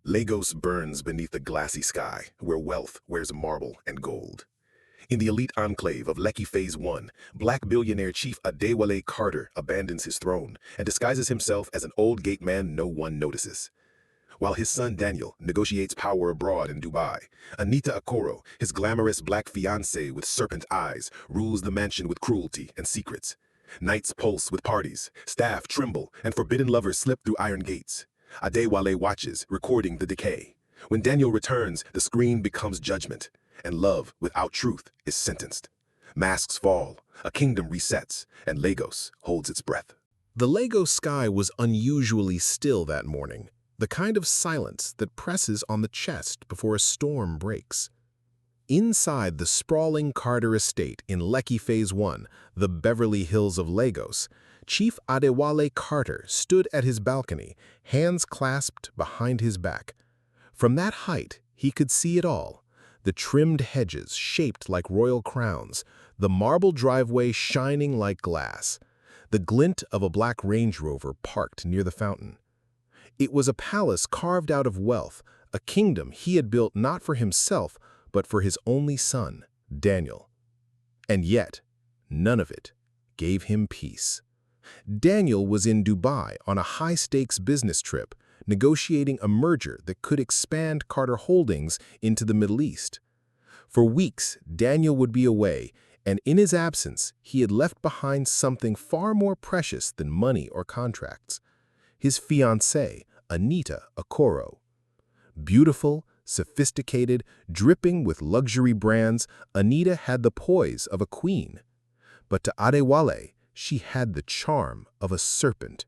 Lagos burns beneath the glassy sky, where wealth wears marble and gold. In the elite enclave of Lekki Phase 1, black billionaire Chief Adewale Carter abandons his throne and disguises himself as an old gate man no one notices. While his son Daniel negotiates power abroad in Dubai, Anita Akoro, his glamorous black fiancée with serpent eyes, rules the mansion with cruelty and secrets. Nights pulse with parties, staff tremble, and forbidden lovers slip through iron gates. Adewale watches, recording the decay. When Daniel returns, the screen becomes judgment, and love without truth is sentenced. Masks fall, a kingdom resets, and Lagos holds its breath. The Lagos sky was unusually still that morning, the kind of silence that presses on the chest before a storm breaks. Inside the sprawling Carter estate in Lekki Phase 1, the Beverly Hills of Lagos, Chief Adewale Carter stood at his balcony, hands clasped behind his back. From that height, he could see it all: the trimmed hedges shaped like royal crowns, the marble driveway shining like glass, the glint of a black Range Rover parked near the fountain. It was a palace carved out of wealth, a kingdom he had built not for himself, but for his only son, Daniel. And yet, none of it gave him peace. Daniel was in Dubai on a high-stakes business trip, negotiating a merger that could expand Carter Holdings into the Middle East. For weeks, Daniel would be away, and in his absence, he had left behind something far more precious than money or contracts: his fiancée, Anita Akoro. Beautiful, sophisticated, dripping with luxury brands, Anita had the poise of a queen. But to Adewale, she had the charm of a serpent.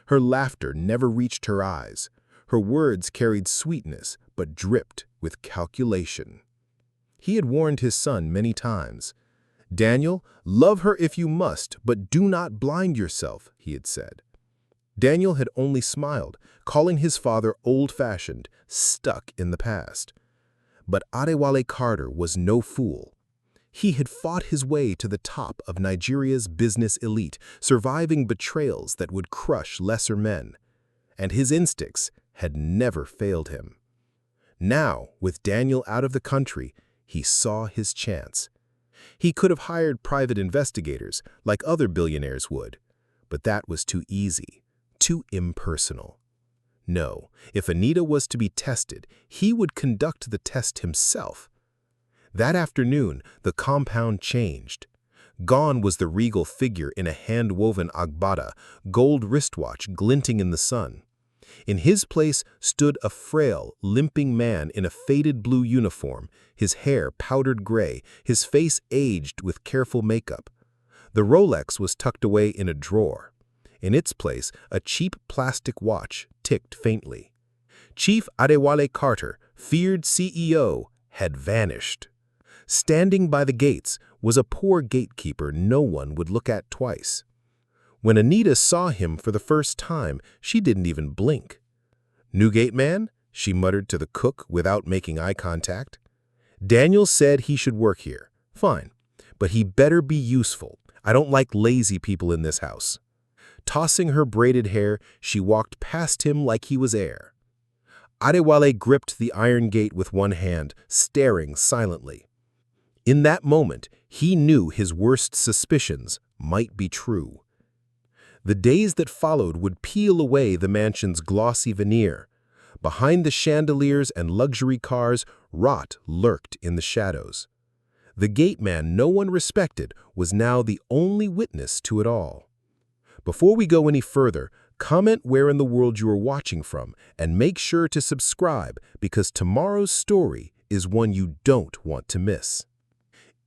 Her laughter never reached her eyes. Her words carried sweetness, but dripped with calculation. He had warned his son many times. "Daniel, love her if you must, but do not blind yourself," he had said. Daniel had only smiled, calling his father old-fashioned, stuck in the past. But Adewale Carter was no fool. He had fought his way to the top of Nigeria's business elite, surviving betrayals that would crush lesser men. And his instincts had never failed him. Now, with Daniel out of the country, he saw his chance. He could have hired private investigators, like other billionaires would, but that was too easy. Too impersonal. No, if Anita was to be tested, he would conduct the test himself. That afternoon, the compound changed. Gone was the regal figure in a hand-woven agbada, gold wristwatch glinting in the sun. In his place stood a frail, limping man in a faded blue uniform, his hair powdered gray, his face aged with careful makeup. The Rolex was tucked away in a drawer. In its place, a cheap plastic watch ticked faintly. Chief Adewale Carter, feared CEO, had vanished. Standing by the gates was a poor gatekeeper no one would look at twice. When Anita saw him for the first time, she didn't even blink. "New gate man?" she muttered to the cook without making eye contact. "Daniel said he should work here. Fine. But he better be useful. I don't like lazy people in this house." Tossing her braided hair, she walked past him like he was air. Adewale gripped the iron gate with one hand, staring silently. In that moment, he knew his worst suspicions might be true. The days that followed would peel away the mansion's glossy veneer. Behind the chandeliers and luxury cars, rot lurked in the shadows. The gate man no one respected was now the only witness to it all. Before we go any further, comment where in the world you are watching from, and make sure to subscribe, because tomorrow's story is one you don't want to miss.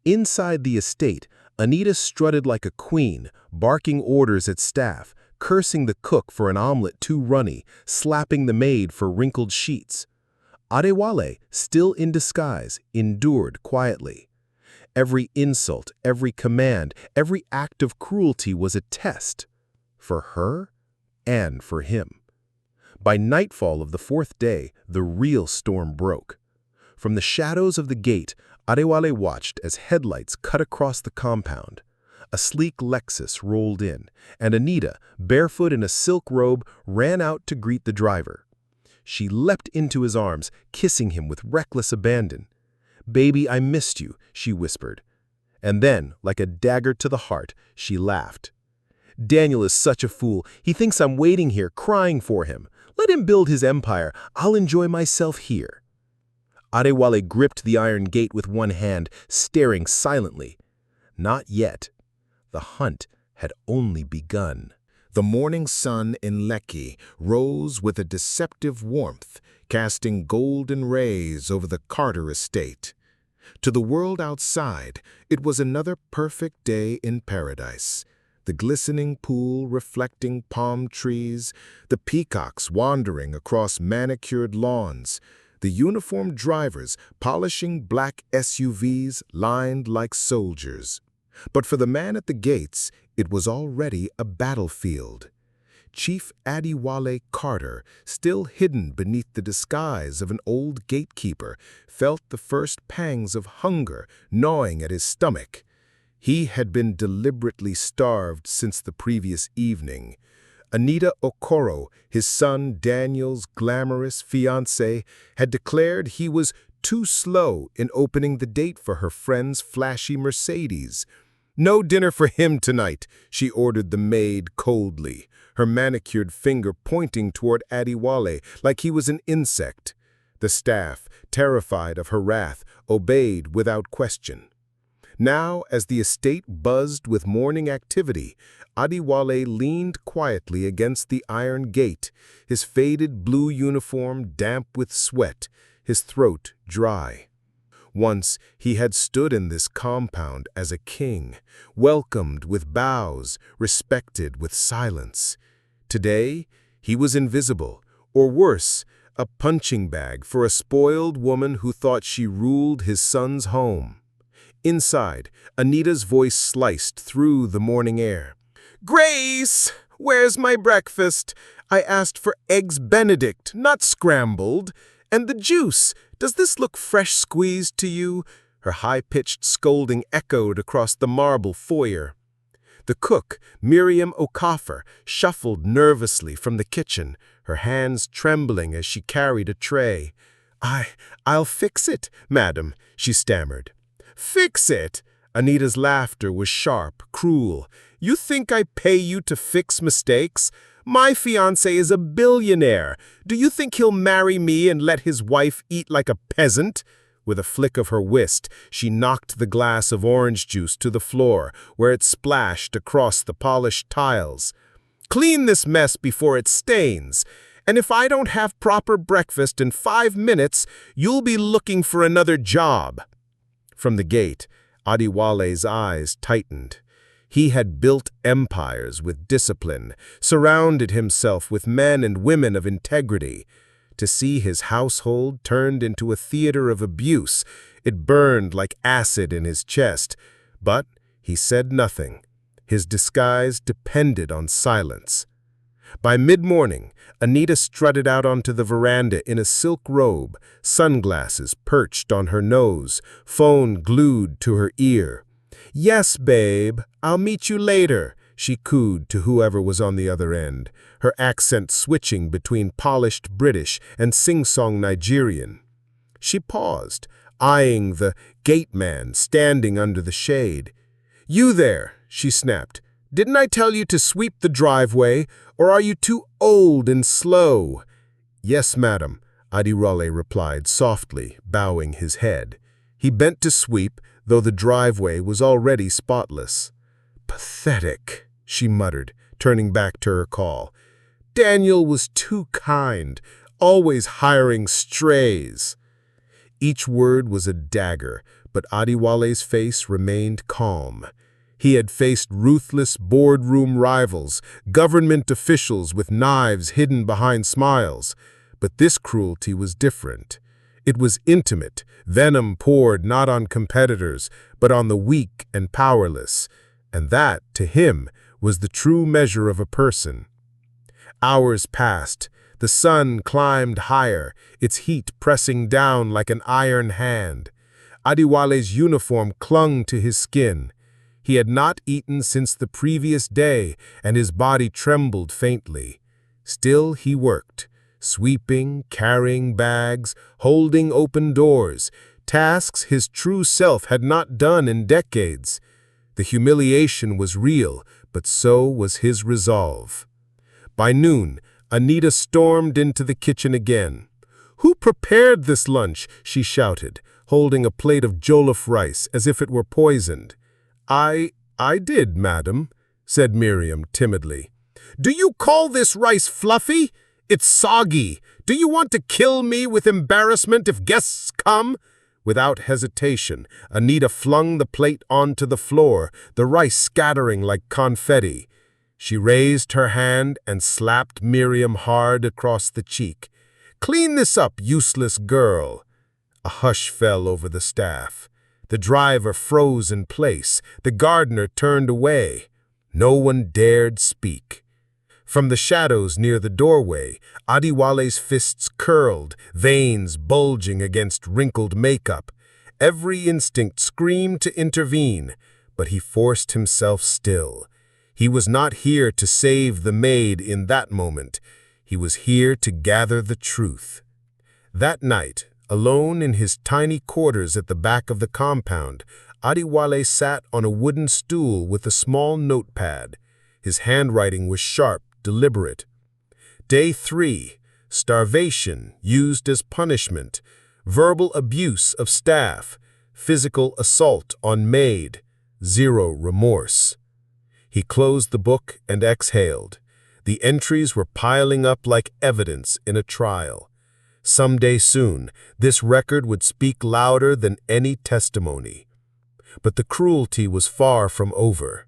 Inside the estate, Anita strutted like a queen, barking orders at staff, cursing the cook for an omelet too runny, slapping the maid for wrinkled sheets. Adewale, still in disguise, endured quietly. Every insult, every command, every act of cruelty was a test. For her and for him. By nightfall of the fourth day, the real storm broke. From the shadows of the gate, Adewale watched as headlights cut across the compound. A sleek Lexus rolled in, and Anita, barefoot in a silk robe, ran out to greet the driver. She leapt into his arms, kissing him with reckless abandon. "Baby, I missed you," she whispered. And then, like a dagger to the heart, she laughed. "Daniel is such a fool. He thinks I'm waiting here, crying for him. Let him build his empire. I'll enjoy myself here." Adewale gripped the iron gate with one hand, staring silently. Not yet. The hunt had only begun. The morning sun in Lekki rose with a deceptive warmth, casting golden rays over the Carter estate. To the world outside, it was another perfect day in paradise. The glistening pool reflecting palm trees, the peacocks wandering across manicured lawns, the uniformed drivers polishing black SUVs lined like soldiers. But for the man at the gates, it was already a battlefield. Chief Adewale Carter, still hidden beneath the disguise of an old gatekeeper, felt the first pangs of hunger gnawing at his stomach. He had been deliberately starved since the previous evening. Anita Okoro, his son Daniel's glamorous fiancée, had declared he was too slow in opening the date for her friend's flashy Mercedes. "No dinner for him tonight," she ordered the maid coldly, her manicured finger pointing toward Adewale like he was an insect. The staff, terrified of her wrath, obeyed without question. Now, as the estate buzzed with morning activity, Adewale leaned quietly against the iron gate, his faded blue uniform damp with sweat, his throat dry. Once he had stood in this compound as a king, welcomed with bows, respected with silence. Today, he was invisible, or worse, a punching bag for a spoiled woman who thought she ruled his son's home. Inside, Anita's voice sliced through the morning air. "Grace, where's my breakfast? I asked for eggs Benedict, not scrambled. And the juice, does this look fresh squeezed to you?" Her high-pitched scolding echoed across the marble foyer. The cook, Miriam Okafor, shuffled nervously from the kitchen, her hands trembling as she carried a tray. I'll fix it, madam," she stammered. "Fix it?" Anita's laughter was sharp, cruel. "You think I pay you to fix mistakes? My fiancé is a billionaire. Do you think he'll marry me and let his wife eat like a peasant?" With a flick of her wrist, she knocked the glass of orange juice to the floor, where it splashed across the polished tiles. "Clean this mess before it stains. And if I don't have proper breakfast in 5 minutes, you'll be looking for another job." From the gate, Adewale's eyes tightened. He had built empires with discipline, surrounded himself with men and women of integrity. To see his household turned into a theater of abuse, it burned like acid in his chest. But he said nothing. His disguise depended on silence. By mid-morning, Anita strutted out onto the veranda in a silk robe, sunglasses perched on her nose, phone glued to her ear. "Yes, babe, I'll meet you later," she cooed to whoever was on the other end, her accent switching between polished British and sing-song Nigerian. She paused, eyeing the gateman standing under the shade. "You there," she snapped. "Didn't I tell you to sweep the driveway, or are you too old and slow?" "Yes, madam," Adewale replied softly, bowing his head. He bent to sweep, though the driveway was already spotless. "Pathetic," she muttered, turning back to her call. "Daniel was too kind, always hiring strays." Each word was a dagger, but Adewale's face remained calm. He had faced ruthless boardroom rivals, government officials with knives hidden behind smiles. But this cruelty was different. It was intimate, venom poured not on competitors, but on the weak and powerless. And that, to him, was the true measure of a person. Hours passed. The sun climbed higher, its heat pressing down like an iron hand. Adewale's uniform clung to his skin. He had not eaten since the previous day, and his body trembled faintly. Still he worked, sweeping, carrying bags, holding open doors, tasks his true self had not done in decades. The humiliation was real, but so was his resolve. By noon, Anita stormed into the kitchen again. "Who prepared this lunch?" she shouted, holding a plate of jollof rice as if it were poisoned. I did, madam," said Miriam timidly. "Do you call this rice fluffy? It's soggy. Do you want to kill me with embarrassment if guests come?" Without hesitation, Anita flung the plate onto the floor, the rice scattering like confetti. She raised her hand and slapped Miriam hard across the cheek. "Clean this up, useless girl." A hush fell over the staff. The driver froze in place. The gardener turned away. No one dared speak. From the shadows near the doorway, Adewale's fists curled, veins bulging against wrinkled makeup. Every instinct screamed to intervene, but he forced himself still. He was not here to save the maid in that moment. He was here to gather the truth. That night, alone in his tiny quarters at the back of the compound, Adewale sat on a wooden stool with a small notepad. His handwriting was sharp, deliberate. Day 3, starvation used as punishment, verbal abuse of staff, physical assault on maid, 0 remorse. He closed the book and exhaled. The entries were piling up like evidence in a trial. Someday soon, this record would speak louder than any testimony. But the cruelty was far from over.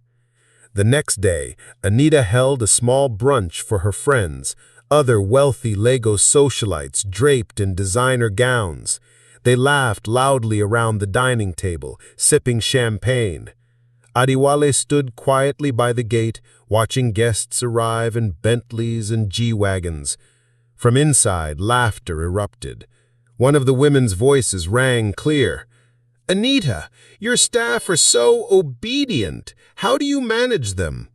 The next day, Anita held a small brunch for her friends, other wealthy Lagos socialites draped in designer gowns. They laughed loudly around the dining table, sipping champagne. Adewale stood quietly by the gate, watching guests arrive in Bentleys and G-Wagons. From inside, laughter erupted. One of the women's voices rang clear. "Anita, your staff are so obedient. How do you manage them?"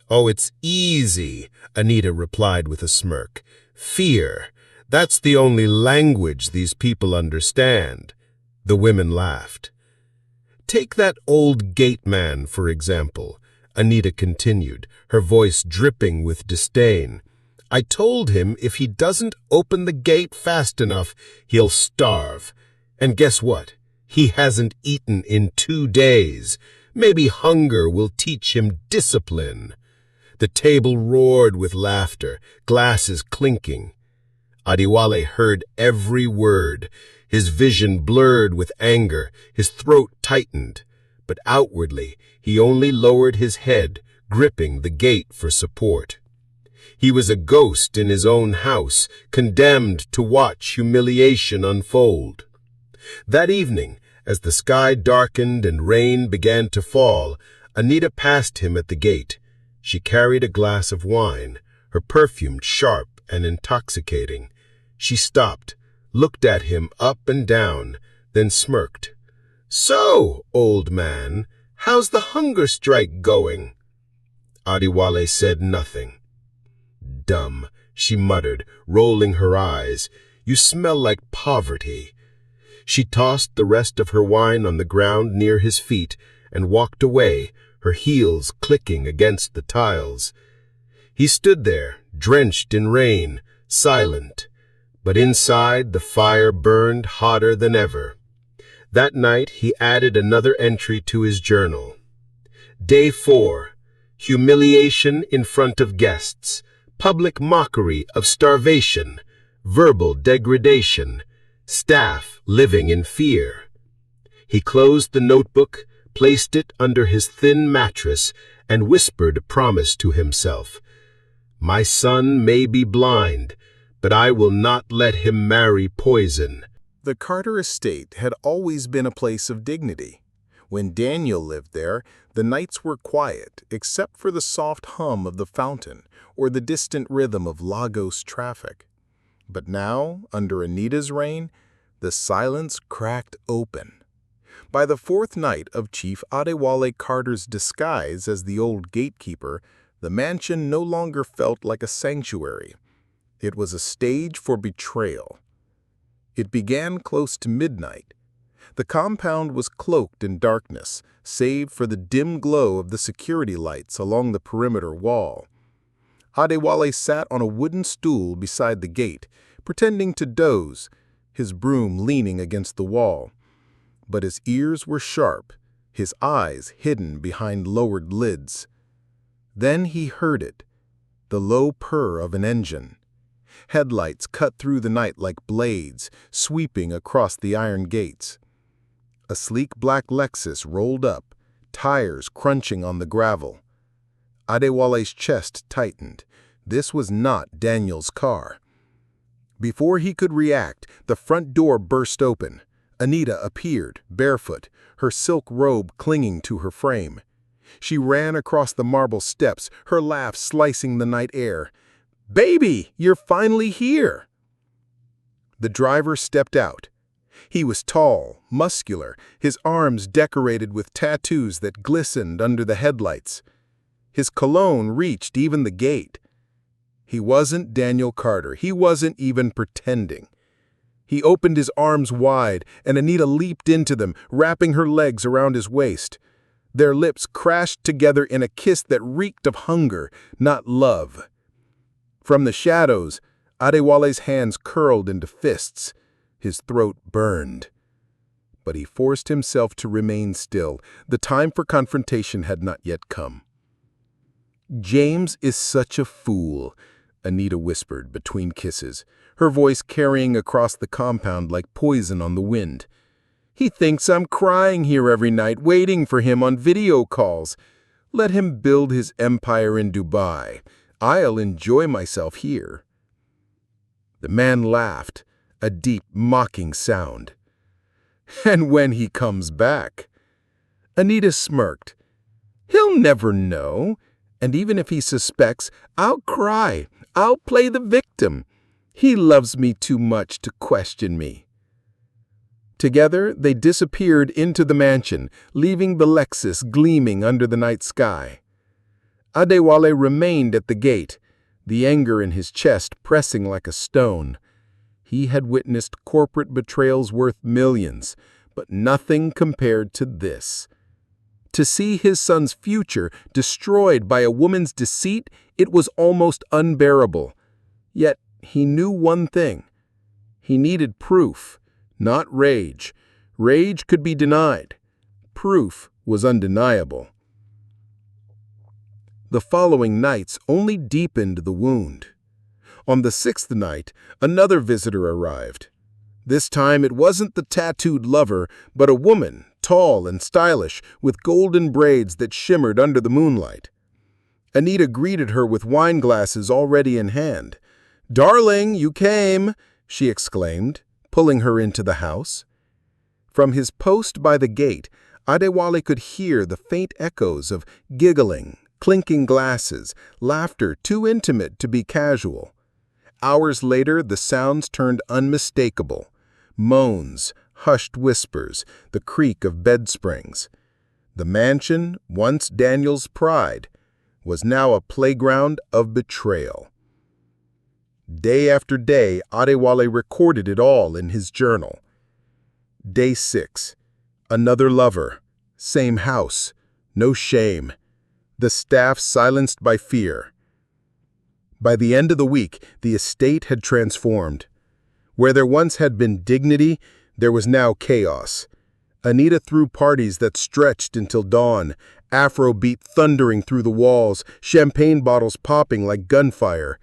"Oh, it's easy," Anita replied with a smirk. "Fear. That's the only language these people understand." The women laughed. "Take that old gate man, for example," Anita continued, her voice dripping with disdain. "I told him if he doesn't open the gate fast enough, he'll starve. And guess what? He hasn't eaten in 2 days. Maybe hunger will teach him discipline." The table roared with laughter, glasses clinking. Adewale heard every word. His vision blurred with anger, his throat tightened. But outwardly, he only lowered his head, gripping the gate for support. He was a ghost in his own house, condemned to watch humiliation unfold. That evening, as the sky darkened and rain began to fall, Anita passed him at the gate. She carried a glass of wine, her perfume sharp and intoxicating. She stopped, looked at him up and down, then smirked. "So, old man, how's the hunger strike going?" Adewale said nothing. "Dumb," she muttered, rolling her eyes. "You smell like poverty." She tossed the rest of her wine on the ground near his feet and walked away, her heels clicking against the tiles. He stood there, drenched in rain, silent. But inside, the fire burned hotter than ever. That night, he added another entry to his journal. Day 4. Humiliation in front of guests. Public mockery of starvation. Verbal degradation. Staff living in fear. He closed the notebook, placed it under his thin mattress, and whispered a promise to himself. "My son may be blind, but I will not let him marry poison." The Carter estate had always been a place of dignity. When Daniel lived there, the nights were quiet, except for the soft hum of the fountain or the distant rhythm of Lagos traffic. But now, under Anita's reign, the silence cracked open. By the 4th night of Chief Adewale Carter's disguise as the old gatekeeper, the mansion no longer felt like a sanctuary. It was a stage for betrayal. It began close to midnight. The compound was cloaked in darkness, save for the dim glow of the security lights along the perimeter wall. Adewale sat on a wooden stool beside the gate, pretending to doze, his broom leaning against the wall. But his ears were sharp, his eyes hidden behind lowered lids. Then he heard it, the low purr of an engine. Headlights cut through the night like blades, sweeping across the iron gates. A sleek black Lexus rolled up, tires crunching on the gravel. Adewale's chest tightened. This was not Daniel's car. Before he could react, the front door burst open. Anita appeared, barefoot, her silk robe clinging to her frame. She ran across the marble steps, her laugh slicing the night air. "Baby, you're finally here!" The driver stepped out. He was tall, muscular, his arms decorated with tattoos that glistened under the headlights. His cologne reached even the gate. He wasn't Daniel Carter. He wasn't even pretending. He opened his arms wide, and Anita leaped into them, wrapping her legs around his waist. Their lips crashed together in a kiss that reeked of hunger, not love. From the shadows, Adewale's hands curled into fists. His throat burned. But he forced himself to remain still. The time for confrontation had not yet come. "James is such a fool," Anita whispered between kisses, her voice carrying across the compound like poison on the wind. "He thinks I'm crying here every night, waiting for him on video calls. Let him build his empire in Dubai. I'll enjoy myself here." The man laughed, a deep, mocking sound. "And when he comes back?" Anita smirked. "He'll never know. And even if he suspects, I'll cry. I'll play the victim. He loves me too much to question me." Together, they disappeared into the mansion, leaving the Lexus gleaming under the night sky. Adewale remained at the gate, the anger in his chest pressing like a stone. He had witnessed corporate betrayals worth millions, but nothing compared to this. To see his son's future destroyed by a woman's deceit, it was almost unbearable. Yet he knew one thing. He needed proof, not rage. Rage could be denied. Proof was undeniable. The following nights only deepened the wound. On the sixth night, another visitor arrived. This time it wasn't the tattooed lover, but a woman, tall and stylish, with golden braids that shimmered under the moonlight. Anita greeted her with wine glasses already in hand. "Darling, you came!" she exclaimed, pulling her into the house. From his post by the gate, Adewale could hear the faint echoes of giggling, clinking glasses, laughter too intimate to be casual. Hours later, the sounds turned unmistakable. Moans, hushed whispers, the creak of bed springs. The mansion, once Daniel's pride, was now a playground of betrayal. Day after day, Adewale recorded it all in his journal. Day 6. Another lover. Same house. No shame. The staff silenced by fear. By the end of the week, the estate had transformed. Where there once had been dignity, there was now chaos. Anita threw parties that stretched until dawn, Afrobeat thundering through the walls, champagne bottles popping like gunfire.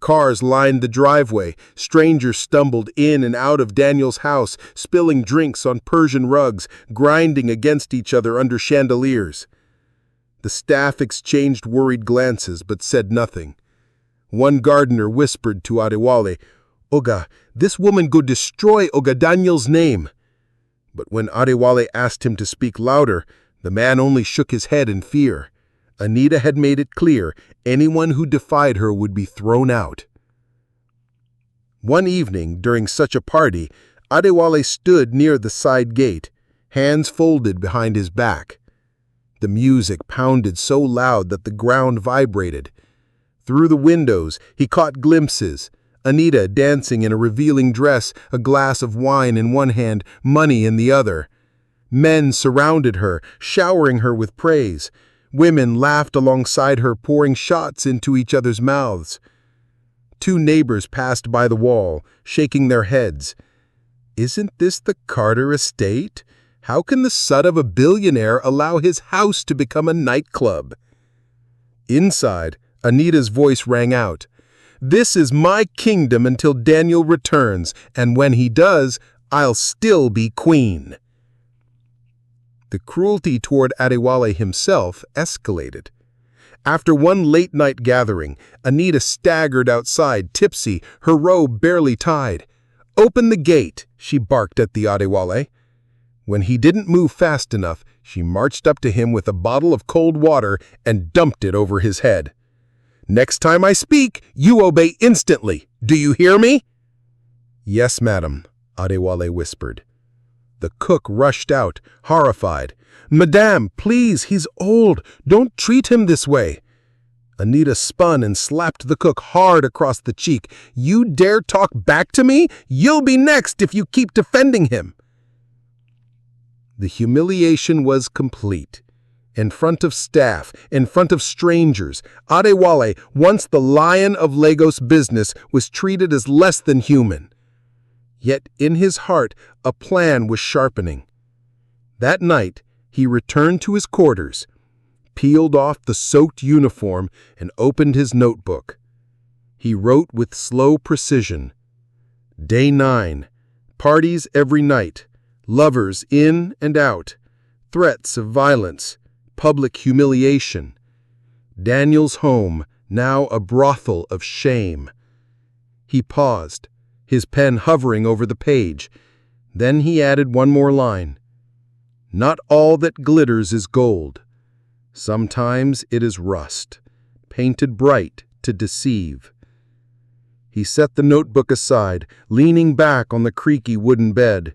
Cars lined the driveway, strangers stumbled in and out of Daniel's house, spilling drinks on Persian rugs, grinding against each other under chandeliers. The staff exchanged worried glances but said nothing. One gardener whispered to Adewale, "Oga, this woman go destroy Oga Daniel's name." But when Adewale asked him to speak louder, the man only shook his head in fear. Anita had made it clear anyone who defied her would be thrown out. One evening, during such a party, Adewale stood near the side gate, hands folded behind his back. The music pounded so loud that the ground vibrated. Through the windows, he caught glimpses, Anita dancing in a revealing dress, a glass of wine in one hand, money in the other. Men surrounded her, showering her with praise. Women laughed alongside her, pouring shots into each other's mouths. Two neighbors passed by the wall, shaking their heads. Isn't this the Carter estate? How can the son of a billionaire allow his house to become a nightclub? Inside, Anita's voice rang out. This is my kingdom until Daniel returns, and when he does, I'll still be queen. The cruelty toward Adewale himself escalated. After one late-night gathering, Anita staggered outside, tipsy, her robe barely tied. "Open the gate," she barked at the Adewale. When he didn't move fast enough, she marched up to him with a bottle of cold water and dumped it over his head. "Next time I speak, you obey instantly. Do you hear me?" "Yes, madam," Adewale whispered. The cook rushed out, horrified. "Madame, please, he's old. Don't treat him this way." Anita spun and slapped the cook hard across the cheek. "You dare talk back to me? You'll be next if you keep defending him." The humiliation was complete. In front of staff, in front of strangers, Adewale, once the lion of Lagos business, was treated as less than human. Yet in his heart, a plan was sharpening. That night, he returned to his quarters, peeled off the soaked uniform, and opened his notebook. He wrote with slow precision. Day 9. Parties every night. Lovers in and out. Threats of violence. Public humiliation. Daniel's home, now a brothel of shame. He paused, his pen hovering over the page. Then he added one more line. Not all that glitters is gold. Sometimes it is rust, painted bright to deceive. He set the notebook aside, leaning back on the creaky wooden bed.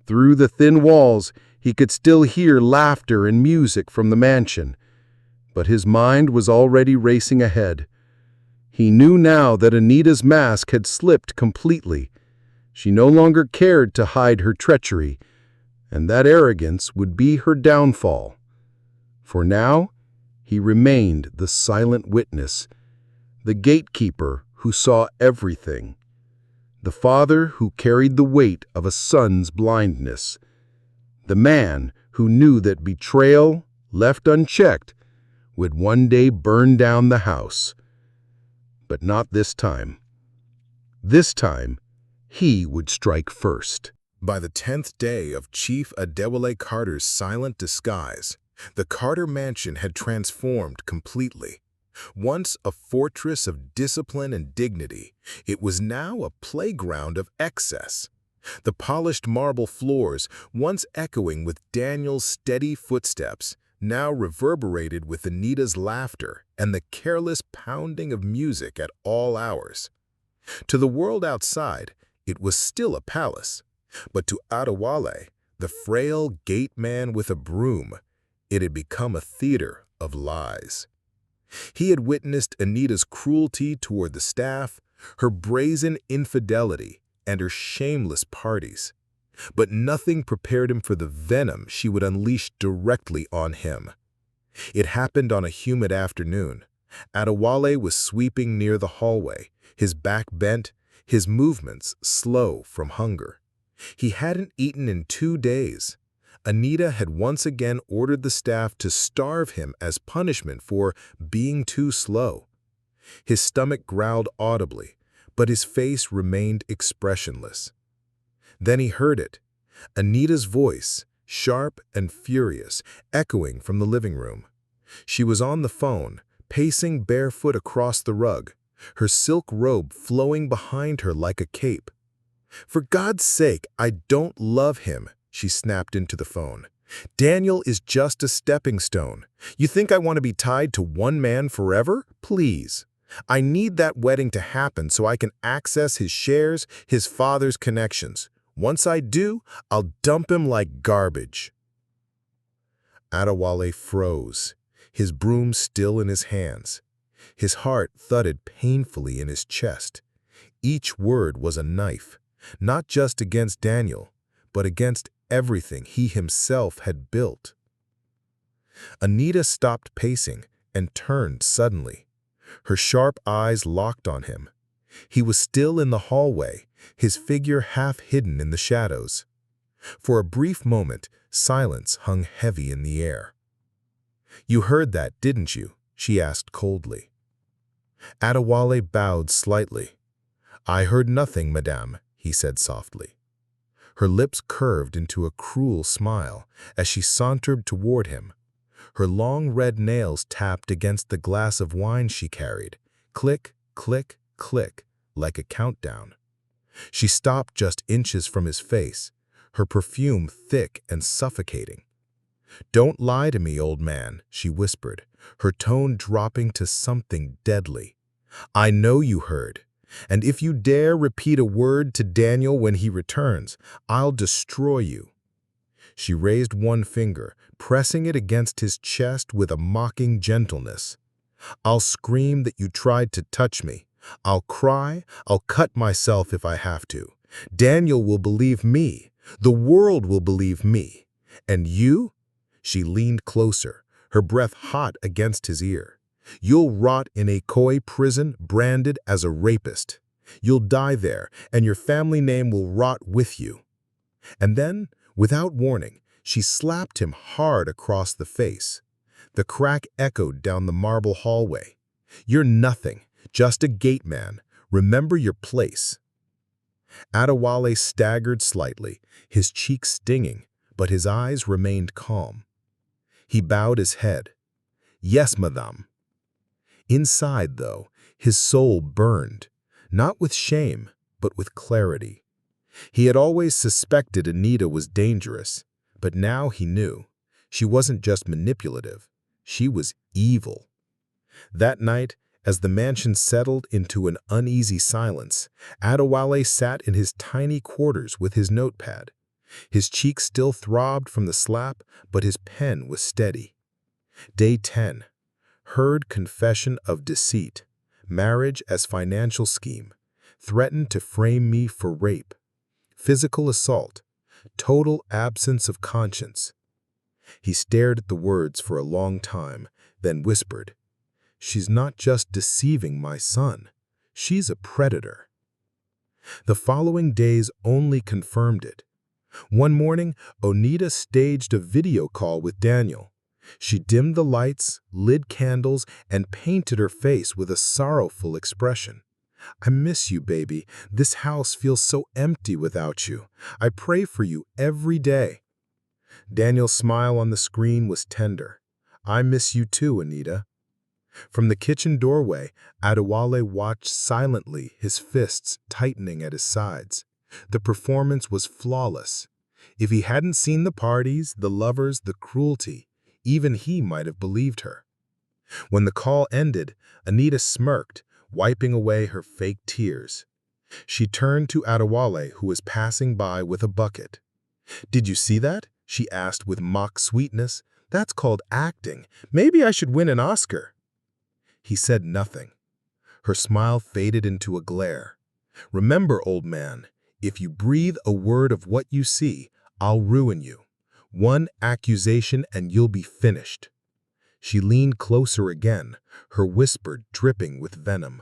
Through the thin walls, he could still hear laughter and music from the mansion, but his mind was already racing ahead. He knew now that Anita's mask had slipped completely. She no longer cared to hide her treachery, and that arrogance would be her downfall. For now, he remained the silent witness, the gatekeeper who saw everything, the father who carried the weight of a son's blindness, the man who knew that betrayal, left unchecked, would one day burn down the house. But not this time. This time, he would strike first. By the 10th day of Chief Adewale Carter's silent disguise, the Carter mansion had transformed completely. Once a fortress of discipline and dignity, it was now a playground of excess. The polished marble floors, once echoing with Daniel's steady footsteps, now reverberated with Anita's laughter and the careless pounding of music at all hours. To the world outside, it was still a palace, but to Adewale, the frail gate man with a broom, it had become a theater of lies. He had witnessed Anita's cruelty toward the staff, her brazen infidelity, and her shameless parties. But nothing prepared him for the venom she would unleash directly on him. It happened on a humid afternoon. Adewale was sweeping near the hallway, his back bent, his movements slow from hunger. He hadn't eaten in 2 days. Anita had once again ordered the staff to starve him as punishment for being too slow. His stomach growled audibly, but his face remained expressionless. Then he heard it, Anita's voice, sharp and furious, echoing from the living room. She was on the phone, pacing barefoot across the rug, her silk robe flowing behind her like a cape. "For God's sake, I don't love him," she snapped into the phone. "Daniel is just a stepping stone. You think I want to be tied to one man forever? Please. I need that wedding to happen so I can access his shares, his father's connections. Once I do, I'll dump him like garbage." Adewale froze, his broom still in his hands. His heart thudded painfully in his chest. Each word was a knife, not just against Daniel, but against everything he himself had built. Anita stopped pacing and turned suddenly. Her sharp eyes locked on him. He was still in the hallway, his figure half hidden in the shadows. For a brief moment, silence hung heavy in the air. "You heard that, didn't you?" she asked coldly. Adewale bowed slightly. "I heard nothing, madame," he said softly. Her lips curved into a cruel smile as she sauntered toward him. Her long red nails tapped against the glass of wine she carried. Click, click, click, like a countdown. She stopped just inches from his face, her perfume thick and suffocating. "Don't lie to me, old man," she whispered, her tone dropping to something deadly. "I know you heard, and if you dare repeat a word to Daniel when he returns, I'll destroy you." She raised one finger, pressing it against his chest with a mocking gentleness. "I'll scream that you tried to touch me. I'll cry, I'll cut myself if I have to. Daniel will believe me. The world will believe me. And you?" She leaned closer, her breath hot against his ear. "You'll rot in a Khoi prison branded as a rapist. You'll die there, and your family name will rot with you." And then, without warning, she slapped him hard across the face. The crack echoed down the marble hallway. "You're nothing, just a gate man. Remember your place." Adewale staggered slightly, his cheeks stinging, but his eyes remained calm. He bowed his head. "Yes, madame." Inside, though, his soul burned, not with shame, but with clarity. He had always suspected Anita was dangerous, but now he knew. She wasn't just manipulative, she was evil. That night, as the mansion settled into an uneasy silence, Adewale sat in his tiny quarters with his notepad. His cheeks still throbbed from the slap, but his pen was steady. Day 10. Heard confession of deceit. Marriage as financial scheme. Threatened to frame me for rape. Physical assault. Total absence of conscience. He stared at the words for a long time, then whispered, "She's not just deceiving my son. She's a predator." The following days only confirmed it. One morning, Anita staged a video call with Daniel. She dimmed the lights, lit candles, and painted her face with a sorrowful expression. "I miss you, baby. This house feels so empty without you. I pray for you every day." Daniel's smile on the screen was tender. "I miss you too, Anita." From the kitchen doorway, Adewale watched silently, his fists tightening at his sides. The performance was flawless. If he hadn't seen the parties, the lovers, the cruelty, even he might have believed her. When the call ended, Anita smirked, wiping away her fake tears. She turned to Adewale, who was passing by with a bucket. "Did you see that?" she asked with mock sweetness. "That's called acting. Maybe I should win an Oscar." He said nothing. Her smile faded into a glare. "Remember, old man, if you breathe a word of what you see, I'll ruin you. One accusation and you'll be finished." She leaned closer again, her whisper dripping with venom.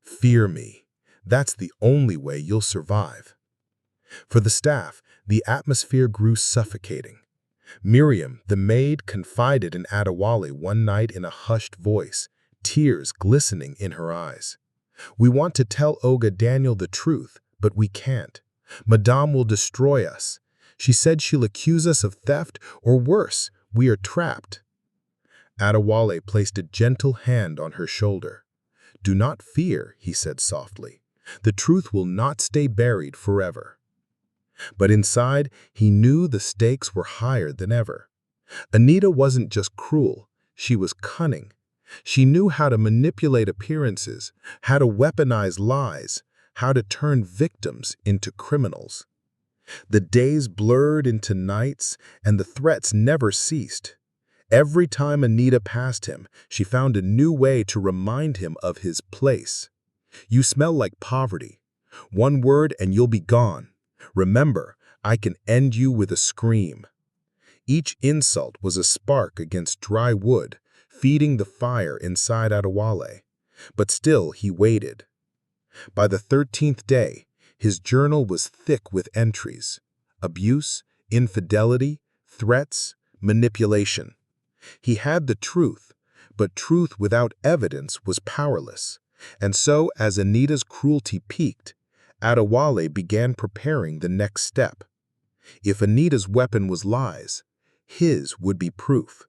"Fear me. That's the only way you'll survive." For the staff, the atmosphere grew suffocating. Miriam, the maid, confided in Adewale one night in a hushed voice, tears glistening in her eyes. "We want to tell Oga Daniel the truth, but we can't. Madame will destroy us. She said she'll accuse us of theft, or worse, we are trapped." Adewale placed a gentle hand on her shoulder. "Do not fear," he said softly. "The truth will not stay buried forever." But inside, he knew the stakes were higher than ever. Anita wasn't just cruel, she was cunning. She knew how to manipulate appearances, how to weaponize lies, how to turn victims into criminals. The days blurred into nights, and the threats never ceased. Every time Anita passed him, she found a new way to remind him of his place. "You smell like poverty. One word and you'll be gone. Remember, I can end you with a scream." Each insult was a spark against dry wood, feeding the fire inside Adewale. But still he waited. By the 13th day, his journal was thick with entries: abuse, infidelity, threats, manipulation. He had the truth, but truth without evidence was powerless. And so, as Anita's cruelty peaked, Adewale began preparing the next step. If Anita's weapon was lies, his would be proof.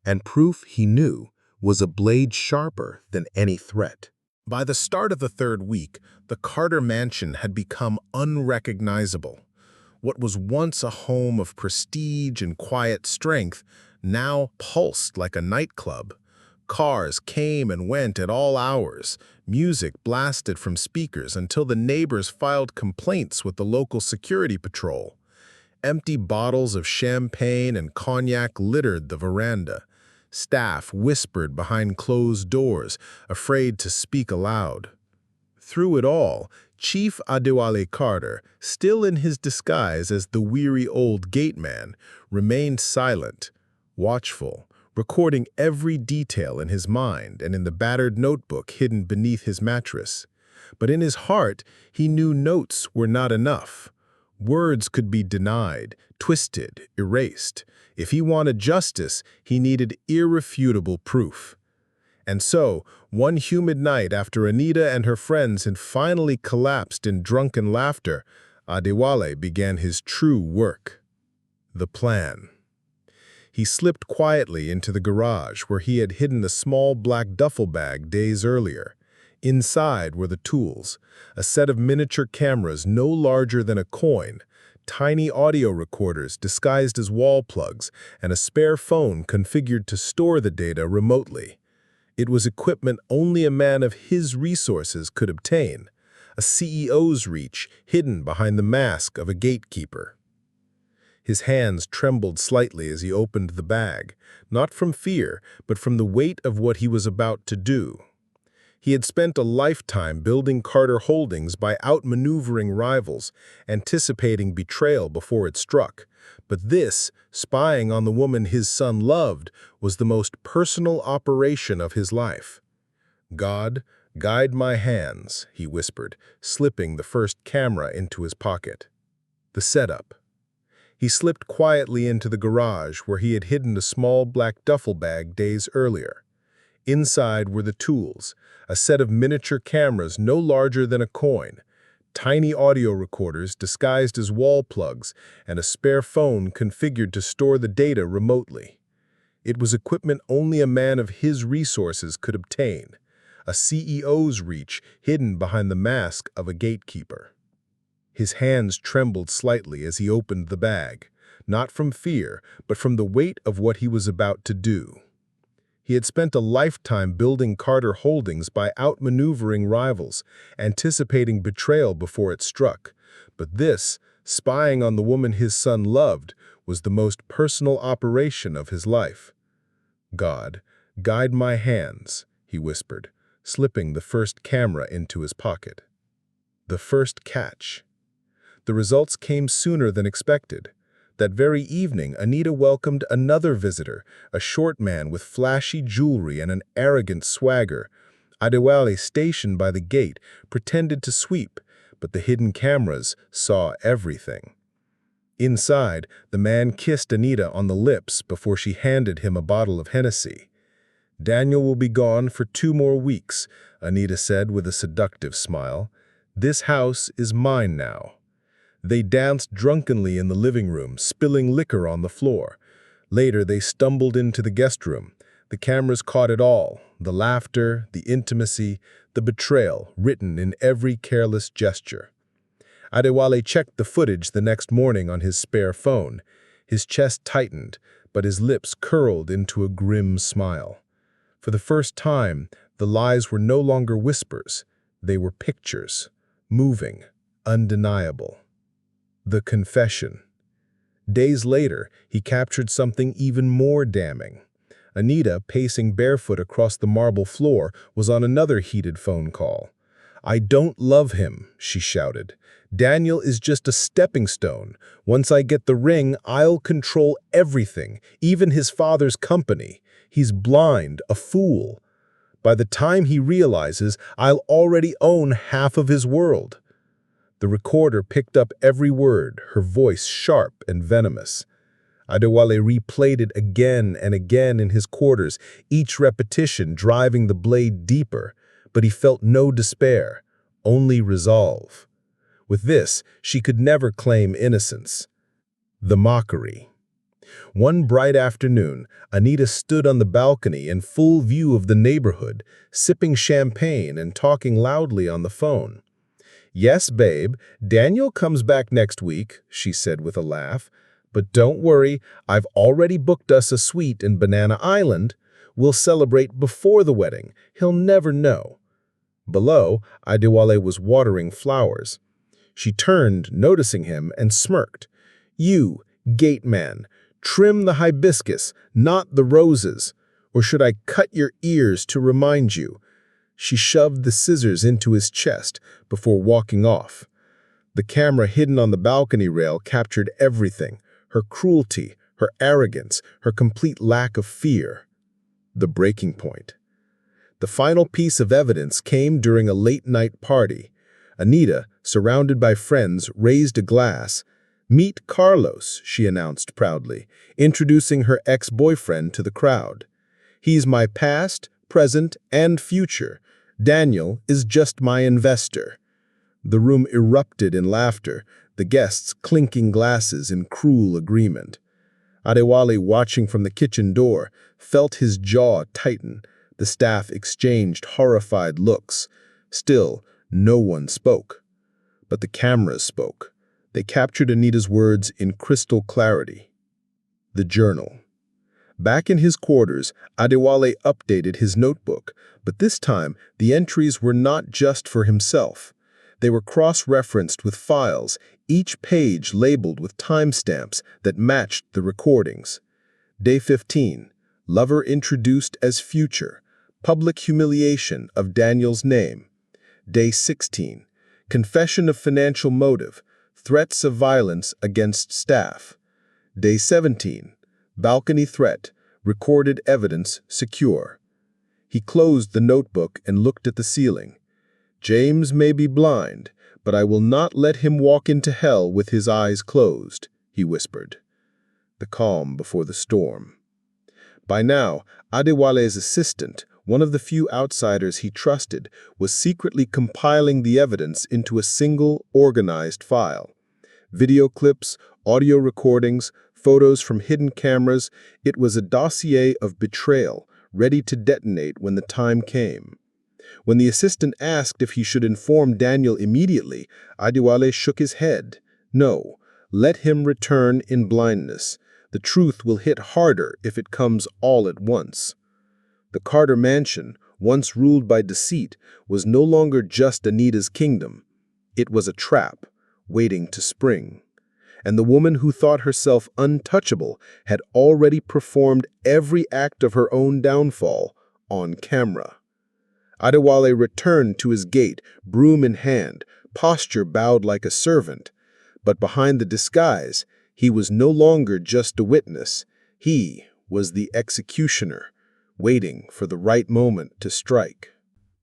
And proof, he knew, was a blade sharper than any threat. By the start of the third week, the Carter mansion had become unrecognizable. What was once a home of prestige and quiet strength now pulsed like a nightclub. Cars came and went at all hours, music blasted from speakers until the neighbors filed complaints with the local security patrol. Empty bottles of champagne and cognac littered the veranda. Staff whispered behind closed doors, afraid to speak aloud. Through it all, Chief Adewale Carter, still in his disguise as the weary old gateman, remained silent, watchful, recording every detail in his mind and in the battered notebook hidden beneath his mattress. But in his heart, he knew notes were not enough. Words could be denied, twisted, erased. If he wanted justice, he needed irrefutable proof. And so, one humid night after Anita and her friends had finally collapsed in drunken laughter, Adewale began his true work. The plan. He slipped quietly into the garage where he had hidden the small black duffel bag days earlier. Inside were the tools: a set of miniature cameras no larger than a coin, tiny audio recorders disguised as wall plugs, and a spare phone configured to store the data remotely. It was equipment only a man of his resources could obtain, a CEO's reach hidden behind the mask of a gatekeeper. His hands trembled slightly as he opened the bag, not from fear, but from the weight of what he was about to do. He had spent a lifetime building Carter Holdings by outmaneuvering rivals, anticipating betrayal before it struck. But this, spying on the woman his son loved, was the most personal operation of his life. "God, guide my hands," he whispered, slipping the first camera into his pocket. The setup. He slipped quietly into the garage where he had hidden the small black duffel bag days earlier. Inside were the tools: a set of miniature cameras no larger than a coin, tiny audio recorders disguised as wall plugs, and a spare phone configured to store the data remotely. It was equipment only a man of his resources could obtain, a CEO's reach hidden behind the mask of a gatekeeper. His hands trembled slightly as he opened the bag, not from fear, but from the weight of what he was about to do. He had spent a lifetime building Carter Holdings by outmaneuvering rivals, anticipating betrayal before it struck. But this, spying on the woman his son loved, was the most personal operation of his life. "God, guide my hands," he whispered, slipping the first camera into his pocket. The first catch. The results came sooner than expected. That very evening, Anita welcomed another visitor, a short man with flashy jewelry and an arrogant swagger. Adewale, stationed by the gate, pretended to sweep, but the hidden cameras saw everything. Inside, the man kissed Anita on the lips before she handed him a bottle of Hennessy. "Daniel will be gone for 2 more weeks," Anita said with a seductive smile. "This house is mine now." They danced drunkenly in the living room, spilling liquor on the floor. Later, they stumbled into the guest room. The cameras caught it all: the laughter, the intimacy, the betrayal written in every careless gesture. Adewale checked the footage the next morning on his spare phone. His chest tightened, but his lips curled into a grim smile. For the first time, the lies were no longer whispers. They were pictures, moving, undeniable. The confession. Days later, he captured something even more damning. Anita, pacing barefoot across the marble floor, was on another heated phone call. "I don't love him," she shouted. "Daniel is just a stepping stone. Once I get the ring, I'll control everything, even his father's company. He's blind, a fool. By the time he realizes, I'll already own half of his world." The recorder picked up every word, her voice sharp and venomous. Adewale replayed it again and again in his quarters, each repetition driving the blade deeper, but he felt no despair, only resolve. With this, she could never claim innocence. The mockery. One bright afternoon, Anita stood on the balcony in full view of the neighborhood, sipping champagne and talking loudly on the phone. "Yes, babe, Daniel comes back next week," she said with a laugh. "But don't worry, I've already booked us a suite in Banana Island. We'll celebrate before the wedding. He'll never know." Below, Adewale was watering flowers. She turned, noticing him, and smirked. "You, gate man, trim the hibiscus, not the roses. Or should I cut your ears to remind you?" She shoved the scissors into his chest before walking off. The camera hidden on the balcony rail captured everything: her cruelty, her arrogance, her complete lack of fear. The breaking point. The final piece of evidence came during a late-night party. Anita, surrounded by friends, raised a glass. "Meet Carlos," she announced proudly, introducing her ex-boyfriend to the crowd. "He's my past, present, and future. Daniel is just my investor." The room erupted in laughter, the guests clinking glasses in cruel agreement. Adewale, watching from the kitchen door, felt his jaw tighten. The staff exchanged horrified looks. Still, no one spoke. But the cameras spoke. They captured Anita's words in crystal clarity. The journal. Back in his quarters, Adewale updated his notebook, but this time the entries were not just for himself. They were cross-referenced with files, each page labeled with timestamps that matched the recordings. Day 15, lover introduced as future, public humiliation of Daniel's name. Day 16, confession of financial motive, threats of violence against staff. Day 17, balcony threat, recorded evidence secure. He closed the notebook and looked at the ceiling. "James may be blind, but I will not let him walk into hell with his eyes closed," he whispered. The calm before the storm. By now, Adewale's assistant, one of the few outsiders he trusted, was secretly compiling the evidence into a single, organized file. Video clips, audio recordings, photos from hidden cameras. It was a dossier of betrayal, ready to detonate when the time came. When the assistant asked if he should inform Daniel immediately, Adewale shook his head. "No, let him return in blindness. The truth will hit harder if it comes all at once." The Carter mansion, once ruled by deceit, was no longer just Anita's kingdom. It was a trap, waiting to spring. And the woman who thought herself untouchable had already performed every act of her own downfall on camera. Adewale returned to his gate, broom in hand, posture bowed like a servant. But behind the disguise, he was no longer just a witness. He was the executioner, waiting for the right moment to strike.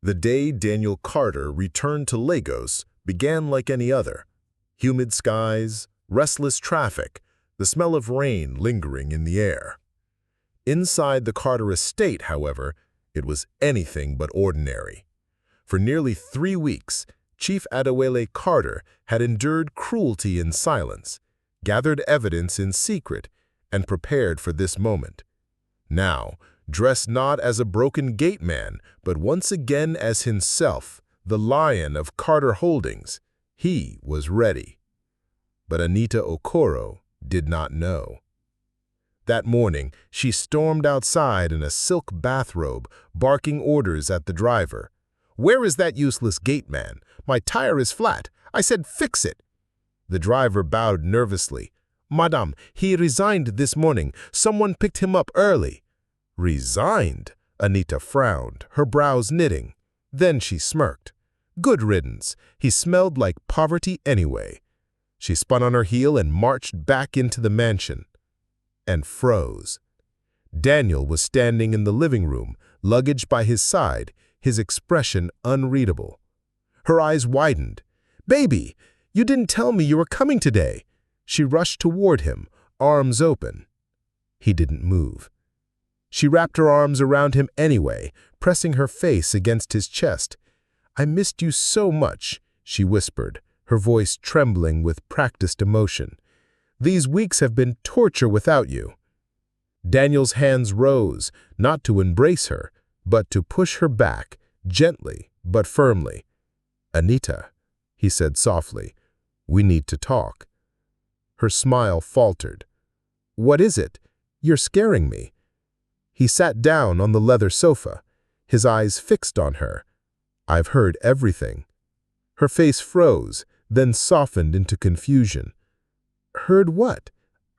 The day Daniel Carter returned to Lagos began like any other. Humid skies, restless traffic, the smell of rain lingering in the air. Inside the Carter estate, however, it was anything but ordinary. For nearly 3 weeks, Chief Adewale Carter had endured cruelty in silence, gathered evidence in secret, and prepared for this moment. Now, dressed not as a broken gate man, but once again as himself, the lion of Carter Holdings, he was ready. But Anita Okoro did not know. That morning, she stormed outside in a silk bathrobe, barking orders at the driver. "Where is that useless gate man? My tire is flat. I said fix it." The driver bowed nervously. "Madame, he resigned this morning. Someone picked him up early." "Resigned?" Anita frowned, her brows knitting. Then she smirked. Good riddance. He smelled like poverty anyway. She spun on her heel and marched back into the mansion. And froze. Daniel was standing in the living room, luggage by his side, his expression unreadable. Her eyes widened. "Baby, you didn't tell me you were coming today." She rushed toward him, arms open. He didn't move. She wrapped her arms around him anyway, pressing her face against his chest. "I missed you so much," she whispered, her voice trembling with practiced emotion. "These weeks have been torture without you." Daniel's hands rose, not to embrace her, but to push her back, gently but firmly. "Anita," he said softly, "we need to talk." Her smile faltered. "What is it? You're scaring me." He sat down on the leather sofa, his eyes fixed on her. "I've heard everything." Her face froze, then softened into confusion. "Heard what?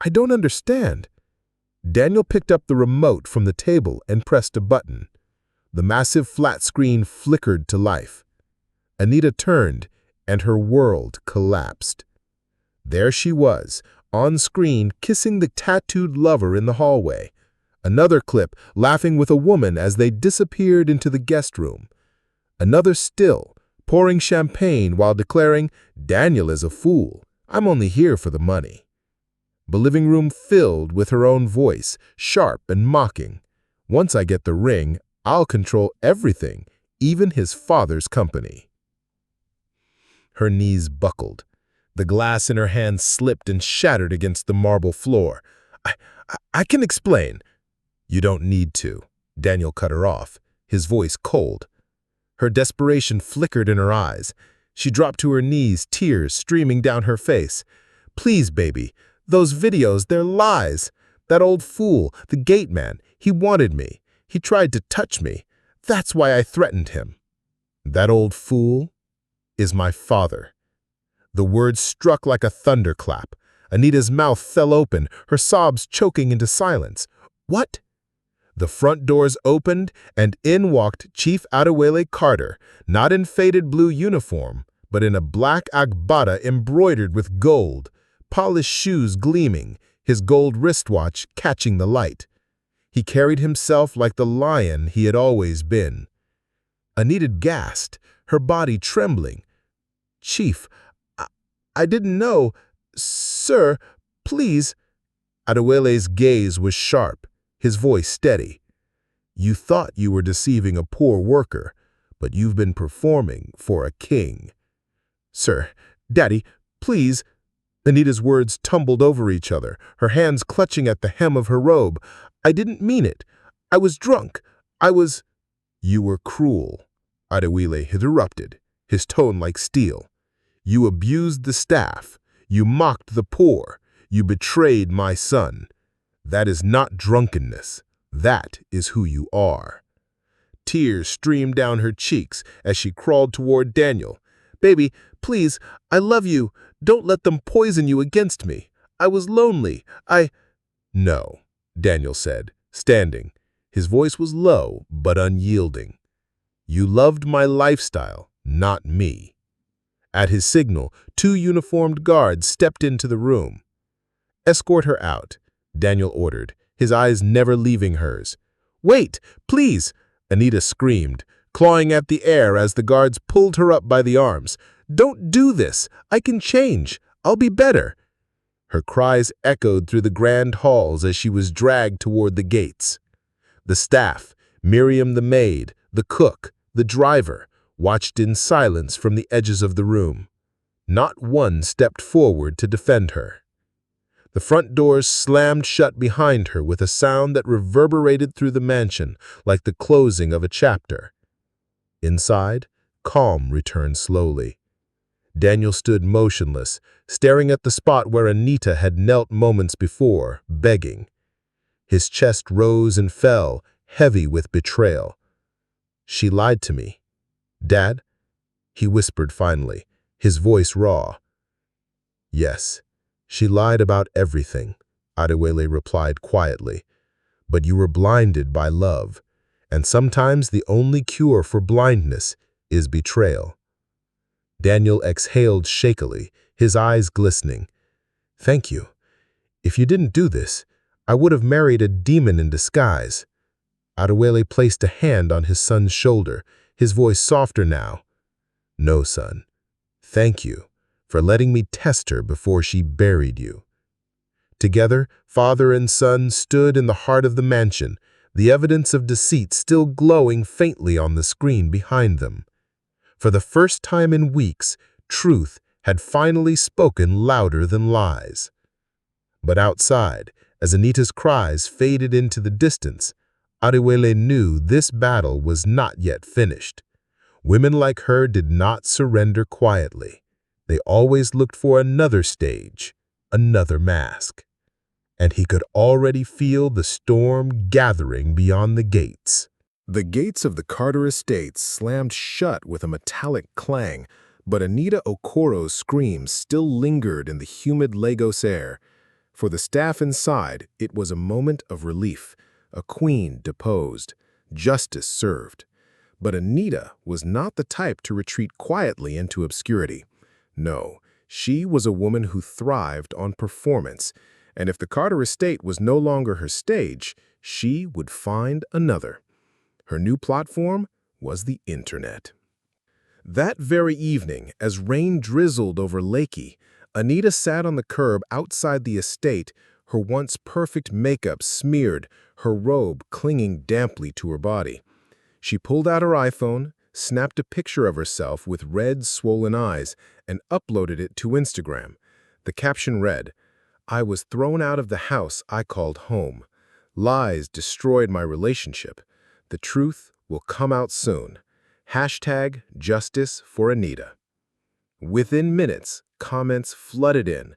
I don't understand." Daniel picked up the remote from the table and pressed a button. The massive flat screen flickered to life. Anita turned, and her world collapsed. There she was, on screen, kissing the tattooed lover in the hallway. Another clip, laughing with a woman as they disappeared into the guest room. Another still, pouring champagne while declaring, "Daniel is a fool. I'm only here for the money." The living room filled with her own voice, sharp and mocking. "Once I get the ring, I'll control everything, even his father's company." Her knees buckled. The glass in her hand slipped and shattered against the marble floor. I can explain." "You don't need to." Daniel cut her off, his voice cold. Her desperation flickered in her eyes. She dropped to her knees, tears streaming down her face. "Please, baby, those videos, they're lies. That old fool, the gate man, he wanted me. He tried to touch me. That's why I threatened him." "That old fool is my father." The words struck like a thunderclap. Anita's mouth fell open, her sobs choking into silence. "What?" The front doors opened, and in walked Chief Adewale Carter, not in faded blue uniform, but in a black agbada embroidered with gold, polished shoes gleaming, his gold wristwatch catching the light. He carried himself like the lion he had always been. Anita gasped, her body trembling. "Chief, I didn't know. Sir, please." Adewale's gaze was sharp, his voice steady. "You thought you were deceiving a poor worker, but you've been performing for a king." "Sir, Daddy, please." Anita's words tumbled over each other, her hands clutching at the hem of her robe. "I didn't mean it. I was drunk. I was—" "You were cruel," Adewale interrupted, his tone like steel. "You abused the staff. You mocked the poor. You betrayed my son. That is not drunkenness. That is who you are." Tears streamed down her cheeks as she crawled toward Daniel. "Baby, please, I love you. Don't let them poison you against me. I was lonely. "No," Daniel said, standing. His voice was low but unyielding. "You loved my lifestyle, not me." At his signal, 2 uniformed guards stepped into the room. "Escort her out," Daniel ordered, his eyes never leaving hers. "Wait, please!" Anita screamed, clawing at the air as the guards pulled her up by the arms. "Don't do this! I can change! I'll be better!" Her cries echoed through the grand halls as she was dragged toward the gates. The staff, Miriam the maid, the cook, the driver, watched in silence from the edges of the room. Not one stepped forward to defend her. The front doors slammed shut behind her with a sound that reverberated through the mansion like the closing of a chapter. Inside, calm returned slowly. Daniel stood motionless, staring at the spot where Anita had knelt moments before, begging. His chest rose and fell, heavy with betrayal. "She lied to me. Dad?" he whispered finally, his voice raw. "Yes, she lied about everything," Adewale replied quietly. "But you were blinded by love, and sometimes the only cure for blindness is betrayal." Daniel exhaled shakily, his eyes glistening. "Thank you. If you didn't do this, I would have married a demon in disguise." Adewale placed a hand on his son's shoulder, his voice softer now. "No, son. Thank you for letting me test her before she buried you." Together, father and son stood in the heart of the mansion, the evidence of deceit still glowing faintly on the screen behind them. For the first time in weeks, truth had finally spoken louder than lies. But outside, as Anita's cries faded into the distance, Adewale knew this battle was not yet finished. Women like her did not surrender quietly. They always looked for another stage, another mask. And he could already feel the storm gathering beyond the gates. The gates of the Carter estate slammed shut with a metallic clang, but Anita Okoro's screams still lingered in the humid Lagos air. For the staff inside, it was a moment of relief. A queen deposed, justice served. But Anita was not the type to retreat quietly into obscurity. No, she was a woman who thrived on performance, and if the Carter estate was no longer her stage, she would find another. Her new platform was the internet. That very evening, as rain drizzled over Lakey, Anita sat on the curb outside the estate, her once perfect makeup smeared, her robe clinging damply to her body. She pulled out her iPhone, snapped a picture of herself with red, swollen eyes, and uploaded it to Instagram. The caption read, "I was thrown out of the house I called home. Lies destroyed my relationship. The truth will come out soon. Hashtag justice for Anita." Within minutes, comments flooded in.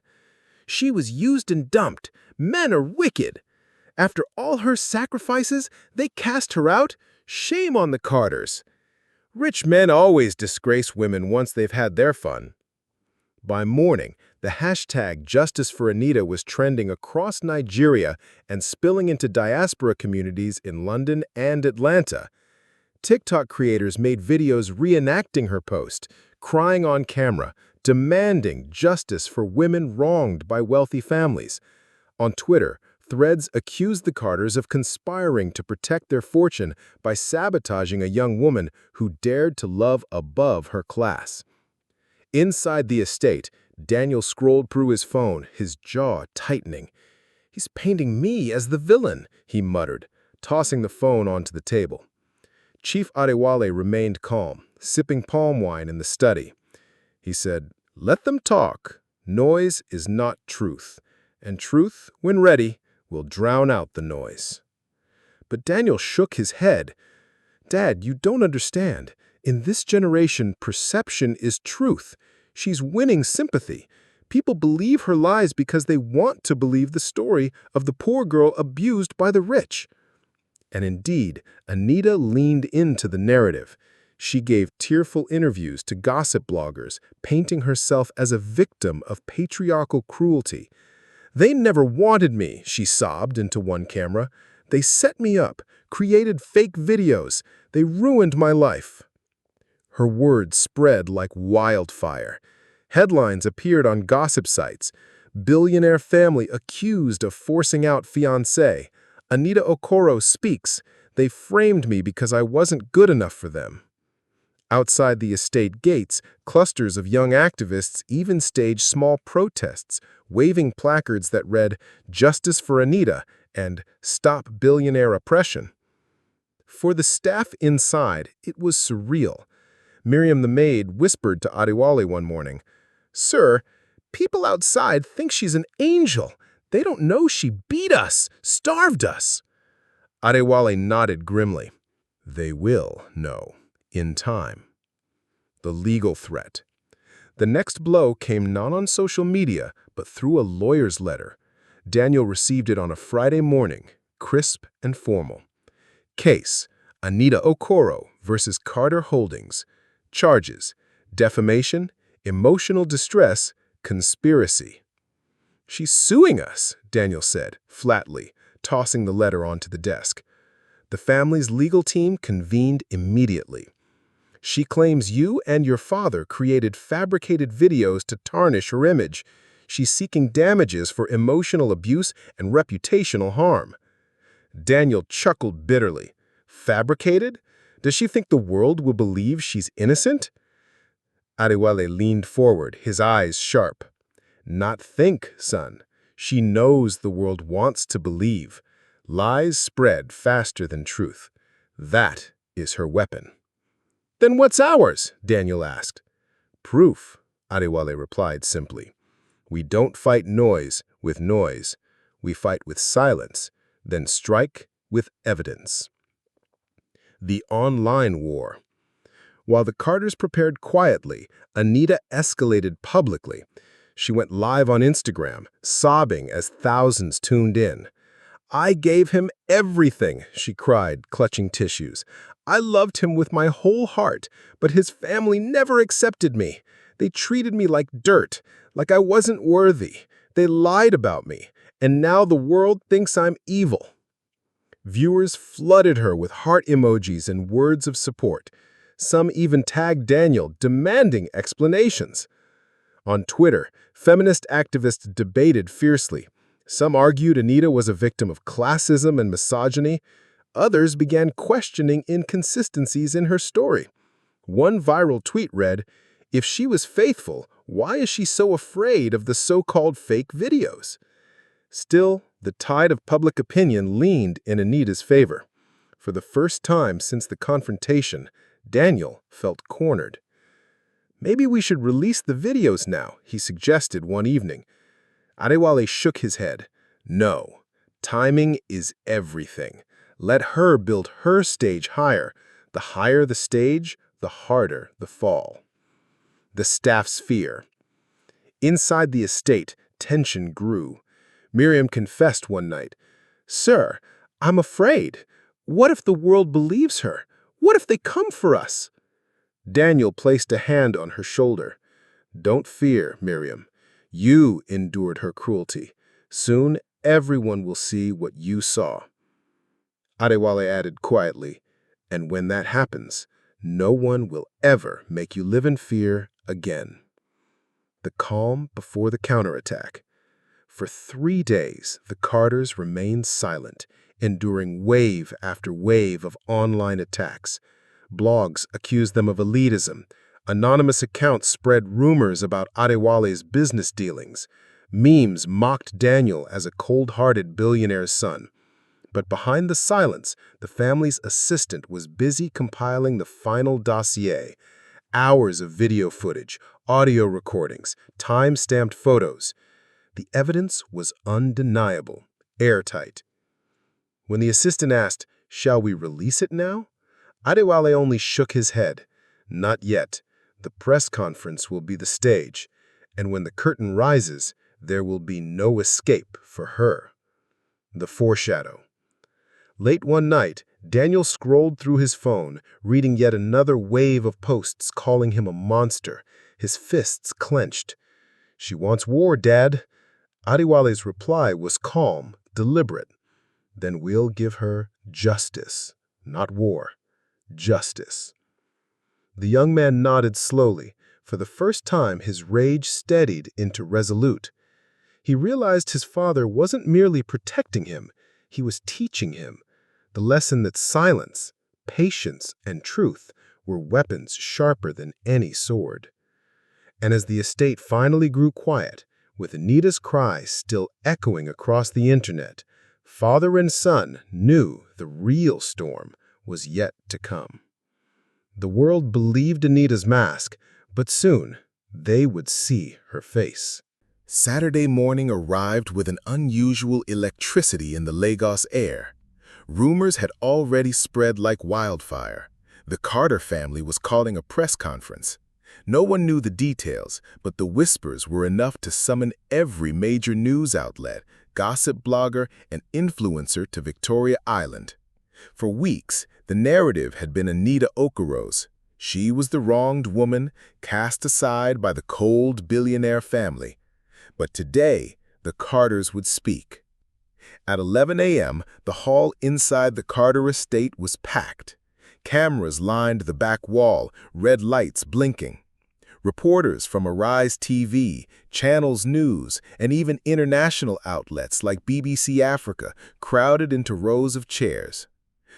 "She was used and dumped. Men are wicked. After all her sacrifices, they cast her out. Shame on the Carters. Rich men always disgrace women once they've had their fun." By morning, the hashtag Justice for Anita was trending across Nigeria and spilling into diaspora communities in London and Atlanta. TikTok creators made videos reenacting her post, crying on camera, demanding justice for women wronged by wealthy families. On Twitter, threads accused the Carters of conspiring to protect their fortune by sabotaging a young woman who dared to love above her class. Inside the estate, Daniel scrolled through his phone, his jaw tightening. "He's painting me as the villain," he muttered, tossing the phone onto the table. Chief Adewale remained calm, sipping palm wine in the study. He said, "Let them talk. Noise is not truth, and truth, when ready, will drown out the noise." But Daniel shook his head. "Dad, you don't understand. In this generation, perception is truth. She's winning sympathy. People believe her lies because they want to believe the story of the poor girl abused by the rich." And indeed, Anita leaned into the narrative. She gave tearful interviews to gossip bloggers, painting herself as a victim of patriarchal cruelty. "They never wanted me," she sobbed into one camera. "They set me up, created fake videos. They ruined my life." Her words spread like wildfire. Headlines appeared on gossip sites. "Billionaire family accused of forcing out fiancé. Anita Okoro speaks. They framed me because I wasn't good enough for them." Outside the estate gates, clusters of young activists even staged small protests, waving placards that read, "Justice for Anita" and "Stop Billionaire Oppression." For the staff inside, it was surreal. Miriam the maid whispered to Adewale one morning, "Sir, people outside think she's an angel. They don't know she beat us, starved us." Adewale nodded grimly. "They will know, in time." The legal threat. The next blow came not on social media, but through a lawyer's letter. Daniel received it on a Friday morning, crisp and formal. Case: Anita Okoro versus Carter Holdings. Charges: defamation, emotional distress, conspiracy. "She's suing us," Daniel said, flatly, tossing the letter onto the desk. The family's legal team convened immediately. She claims you and your father created fabricated videos to tarnish her image. She's seeking damages for emotional abuse and reputational harm." Daniel chuckled bitterly. Fabricated? Does she think the world will believe she's innocent? Adewale leaned forward, his eyes sharp. "Not think, son. She knows the world wants to believe. Lies spread faster than truth. That is her weapon." "Then what's ours?" Daniel asked. "Proof," Adewale replied simply. "We don't fight noise with noise. We fight with silence, then strike with evidence." The online war. While the Carters prepared quietly, Anita escalated publicly. She went live on Instagram, sobbing as thousands tuned in. "I gave him everything," she cried, clutching tissues. "I loved him with my whole heart, but his family never accepted me. They treated me like dirt, like I wasn't worthy. They lied about me, and now the world thinks I'm evil." Viewers flooded her with heart emojis and words of support. Some even tagged Daniel, demanding explanations. On Twitter, feminist activists debated fiercely. Some argued Anita was a victim of classism and misogyny. Others began questioning inconsistencies in her story. One viral tweet read, "If she was faithful, why is she so afraid of the so-called fake videos?" Still, the tide of public opinion leaned in Anita's favor. For the first time since the confrontation, Daniel felt cornered. "Maybe we should release the videos now," he suggested one evening. Adewale shook his head. "No, timing is everything. Let her build her stage higher. The higher the stage, the harder the fall." The staff's fear. Inside the estate, tension grew. Miriam confessed one night, "Sir, I'm afraid. What if the world believes her? What if they come for us?" Daniel placed a hand on her shoulder. "Don't fear, Miriam. You endured her cruelty. Soon everyone will see what you saw." Adewale added quietly, "And when that happens, no one will ever make you live in fear again." The calm before the counterattack. For 3 days, the Carters remained silent, enduring wave after wave of online attacks. Blogs accused them of elitism. Anonymous accounts spread rumors about Adewale's business dealings. Memes mocked Daniel as a cold-hearted billionaire's son. But behind the silence, the family's assistant was busy compiling the final dossier. Hours of video footage, audio recordings, time-stamped photos. The evidence was undeniable, airtight. When the assistant asked, "Shall we release it now?" Adewale only shook his head. "Not yet. The press conference will be the stage, and when the curtain rises, there will be no escape for her." The foreshadow. Late one night, Daniel scrolled through his phone, reading yet another wave of posts calling him a monster, his fists clenched. "She wants war, Dad." Adewale's reply was calm, deliberate. "Then we'll give her justice, not war. Justice." The young man nodded slowly. For the first time, his rage steadied into resolute. He realized his father wasn't merely protecting him, he was teaching him. The lesson that silence, patience, and truth were weapons sharper than any sword. And as the estate finally grew quiet, with Anita's cries still echoing across the internet, father and son knew the real storm was yet to come. The world believed Anita's mask, but soon they would see her face. Saturday morning arrived with an unusual electricity in the Lagos air. Rumors had already spread like wildfire. The Carter family was calling a press conference. No one knew the details, but the whispers were enough to summon every major news outlet, gossip blogger, and influencer to Victoria Island. For weeks, the narrative had been Anita Okoro's. She was the wronged woman, cast aside by the cold billionaire family. But today, the Carters would speak. At 11 a.m., the hall inside the Carter estate was packed. Cameras lined the back wall, red lights blinking. Reporters from Arise TV, Channels News, and even international outlets like BBC Africa crowded into rows of chairs.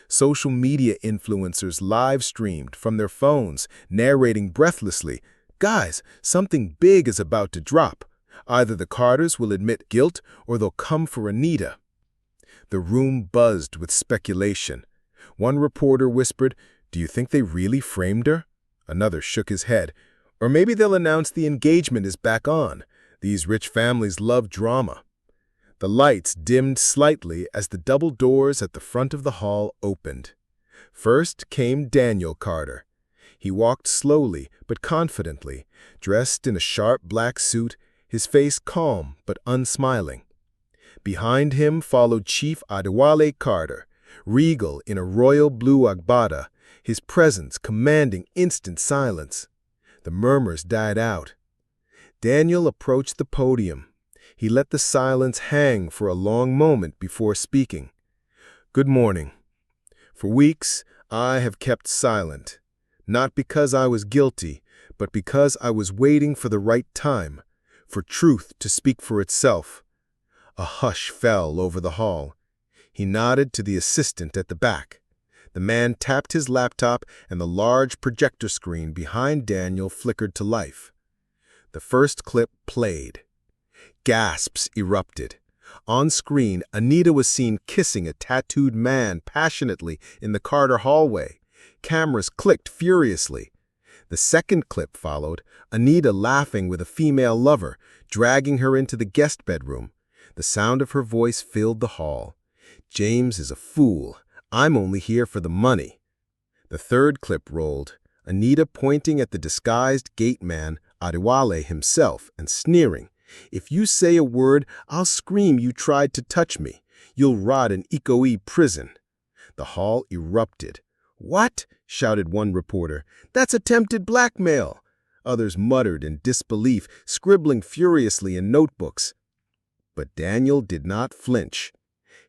Social media influencers live-streamed from their phones, narrating breathlessly, "Guys, something big is about to drop. Either the Carters will admit guilt or they'll come for Anita." The room buzzed with speculation. One reporter whispered, "Do you think they really framed her?" Another shook his head. "Or maybe they'll announce the engagement is back on. These rich families love drama." The lights dimmed slightly as the double doors at the front of the hall opened. First came Daniel Carter. He walked slowly but confidently, dressed in a sharp black suit, his face calm but unsmiling. Behind him followed Chief Adewale Carter, regal in a royal blue agbada, his presence commanding instant silence. The murmurs died out. Daniel approached the podium. He let the silence hang for a long moment before speaking. "Good morning. For weeks, I have kept silent, not because I was guilty, but because I was waiting for the right time, for truth to speak for itself." A hush fell over the hall. He nodded to the assistant at the back. The man tapped his laptop, and the large projector screen behind Daniel flickered to life. The first clip played. Gasps erupted. On screen, Anita was seen kissing a tattooed man passionately in the Carter hallway. Cameras clicked furiously. The second clip followed, Anita laughing with a female lover, dragging her into the guest bedroom. The sound of her voice filled the hall. "James is a fool. I'm only here for the money." The third clip rolled, Anita pointing at the disguised gate man, Adewale himself, and sneering, "If you say a word, I'll scream you tried to touch me. You'll rot in Ikoyi prison." The hall erupted. "What?" shouted one reporter. "That's attempted blackmail." Others muttered in disbelief, scribbling furiously in notebooks. But Daniel did not flinch.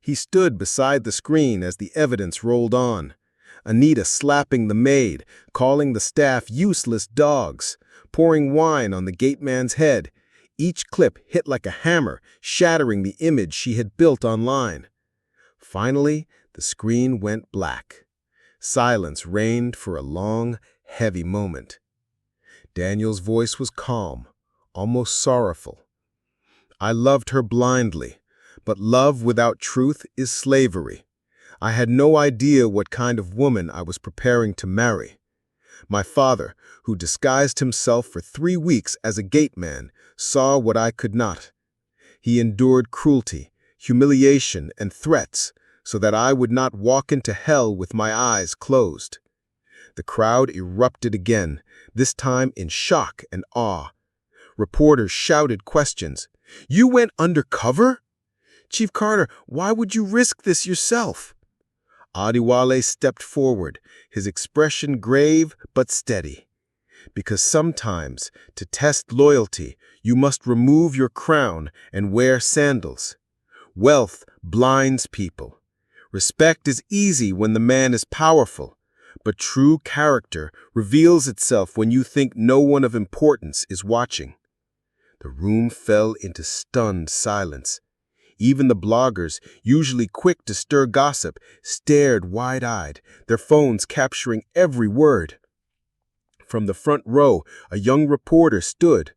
He stood beside the screen as the evidence rolled on. Anita slapping the maid, calling the staff useless dogs, pouring wine on the gateman's head. Each clip hit like a hammer, shattering the image she had built online. Finally, the screen went black. Silence reigned for a long, heavy moment. Daniel's voice was calm, almost sorrowful. "I loved her blindly, but love without truth is slavery. I had no idea what kind of woman I was preparing to marry. My father, who disguised himself for 3 weeks as a gateman, saw what I could not. He endured cruelty, humiliation, and threats so that I would not walk into hell with my eyes closed." The crowd erupted again, this time in shock and awe. Reporters shouted questions. "You went undercover? Chief Carter, why would you risk this yourself?" Adewale stepped forward, his expression grave but steady. "Because sometimes, to test loyalty, you must remove your crown and wear sandals. Wealth blinds people. Respect is easy when the man is powerful, but true character reveals itself when you think no one of importance is watching." The room fell into stunned silence. Even the bloggers, usually quick to stir gossip, stared wide-eyed, their phones capturing every word. From the front row, a young reporter stood.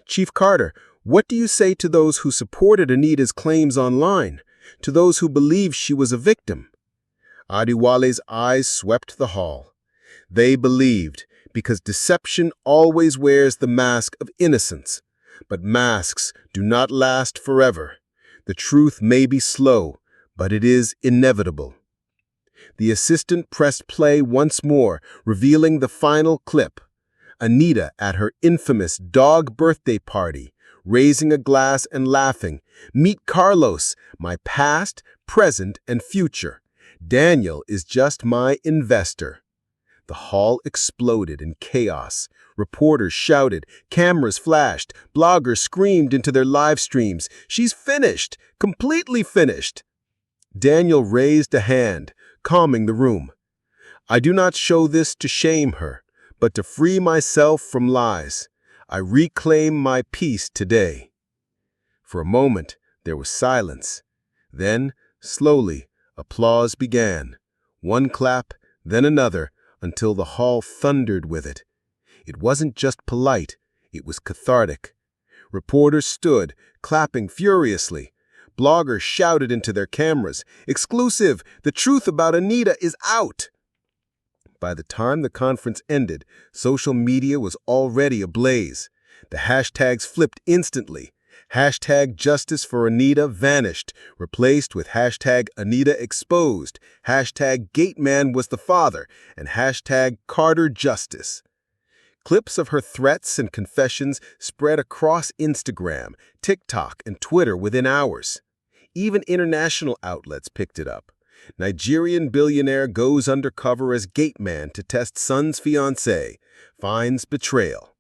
"Chief Carter, what do you say to those who supported Anita's claims online, to those who believe she was a victim?" Adewale's eyes swept the hall. "They believed, because deception always wears the mask of innocence. But masks do not last forever. The truth may be slow, but it is inevitable." The assistant pressed play once more, revealing the final clip. Anita at her infamous dog birthday party, raising a glass and laughing. "Meet Carlos, my past, present, and future. Daniel is just my investor." The hall exploded in chaos. Reporters shouted, cameras flashed, bloggers screamed into their live streams, "She's finished, completely finished." Daniel raised a hand, calming the room. I do not show this to shame her, but to free myself from lies. I reclaim my peace today." For a moment, there was silence. Then, slowly, applause began. One clap, then another, until the hall thundered with it. It wasn't just polite, it was cathartic. Reporters stood, clapping furiously. Bloggers shouted into their cameras, "Exclusive! The truth about Anita is out!" By the time the conference ended, social media was already ablaze. The hashtags flipped instantly. Hashtag Justice for Anita vanished, replaced with hashtag Anita exposed, hashtag Gateman was the father, and hashtag Carter Justice. Clips of her threats and confessions spread across Instagram, TikTok, and Twitter within hours. Even international outlets picked it up. Nigerian billionaire goes undercover as gateman to test son's fiancée, finds betrayal.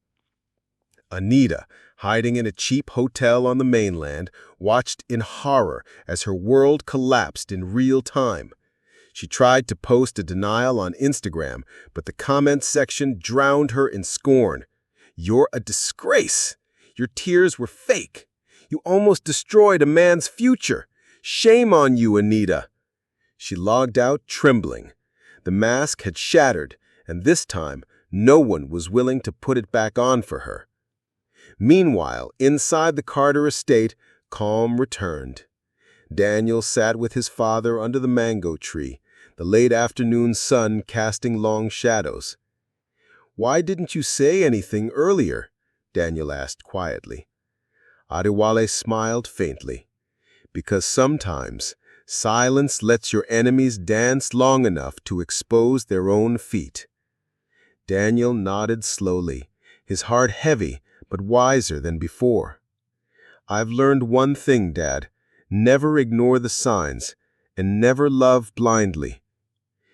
Anita, hiding in a cheap hotel on the mainland, watched in horror as her world collapsed in real time. She tried to post a denial on Instagram, but the comments section drowned her in scorn. "You're a disgrace. Your tears were fake. You almost destroyed a man's future. Shame on you, Anita." She logged out trembling. The mask had shattered, and this time, no one was willing to put it back on for her. Meanwhile, inside the Carter estate, calm returned. Daniel sat with his father under the mango tree, the late afternoon sun casting long shadows. "Why didn't you say anything earlier?" Daniel asked quietly. Adewale smiled faintly. "Because sometimes silence lets your enemies dance long enough to expose their own feet." Daniel nodded slowly, his heart heavy but wiser than before. "I've learned one thing, Dad. Never ignore the signs, and never love blindly."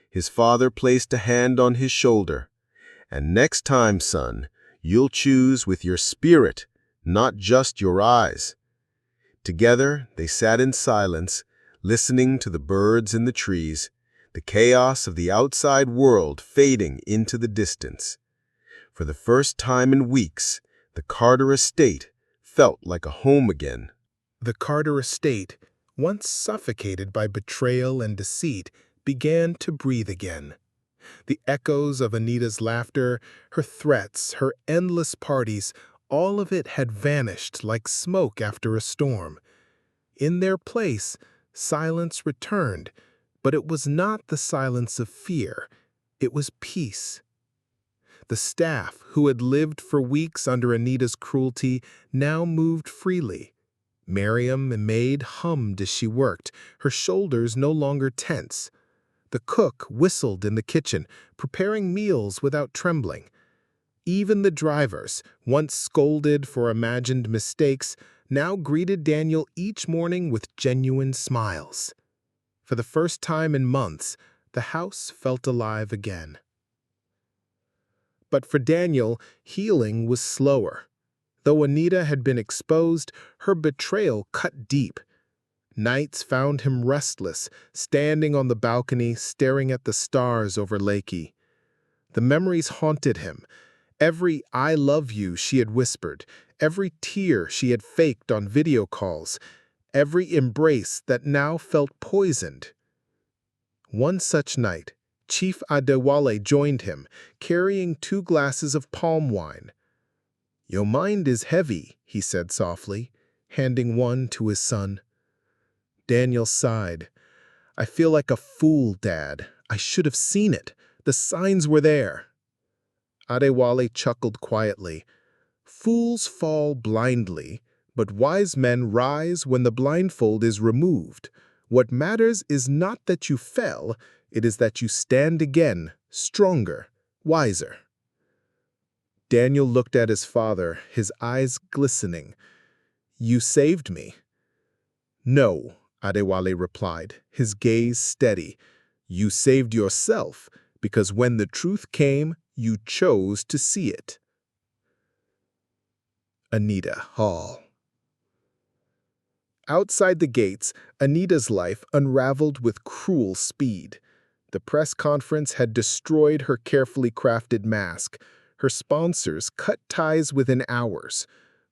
His father placed a hand on his shoulder. "And next time, son, you'll choose with your spirit, not just your eyes." Together, they sat in silence, listening to the birds in the trees, the chaos of the outside world fading into the distance. For the first time in weeks, the Carter estate felt like a home again. The Carter estate, once suffocated by betrayal and deceit, began to breathe again. The echoes of Anita's laughter, her threats, her endless parties, all of it had vanished like smoke after a storm. In their place, silence returned, but it was not the silence of fear. It was peace. The staff, who had lived for weeks under Anita's cruelty, now moved freely. Miriam, the maid, hummed as she worked, her shoulders no longer tense. The cook whistled in the kitchen, preparing meals without trembling. Even the drivers, once scolded for imagined mistakes, now greeted Daniel each morning with genuine smiles. For the first time in months, the house felt alive again. But for Daniel, healing was slower. Though Anita had been exposed, her betrayal cut deep. Nights found him restless, standing on the balcony, staring at the stars over Lakey. The memories haunted him. Every "I love you" she had whispered, every tear she had faked on video calls, every embrace that now felt poisoned. One such night, Chief Adewale joined him, carrying 2 glasses of palm wine. "Your mind is heavy," he said softly, handing one to his son. Daniel sighed. "I feel like a fool, Dad. I should have seen it. The signs were there." Adewale chuckled quietly. "Fools fall blindly, but wise men rise when the blindfold is removed. What matters is not that you fell, it is that you stand again, stronger, wiser." Daniel looked at his father, his eyes glistening. "You saved me." "No," Adewale replied, his gaze steady. "You saved yourself, because when the truth came, you chose to see it." Anita Hall. Outside the gates, Anita's life unraveled with cruel speed. The press conference had destroyed her carefully crafted mask. Her sponsors cut ties within hours.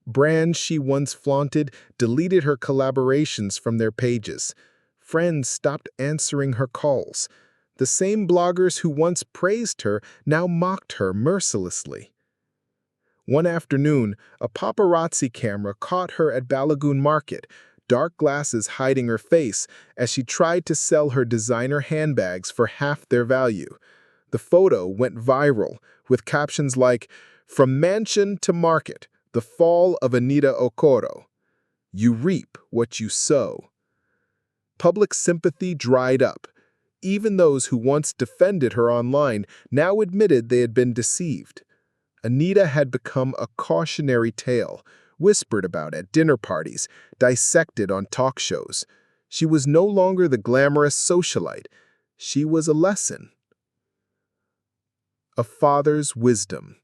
Brands she once flaunted deleted her collaborations from their pages. Friends stopped answering her calls. The same bloggers who once praised her now mocked her mercilessly. One afternoon, a paparazzi camera caught her at Balagoon Market, dark glasses hiding her face as she tried to sell her designer handbags for half their value. The photo went viral, with captions like, "From Mansion to Market, the Fall of Anita Okoro. You reap what you sow." Public sympathy dried up. Even those who once defended her online now admitted they had been deceived. Anita had become a cautionary tale, whispered about at dinner parties, dissected on talk shows. She was no longer the glamorous socialite. She was a lesson. A father's wisdom.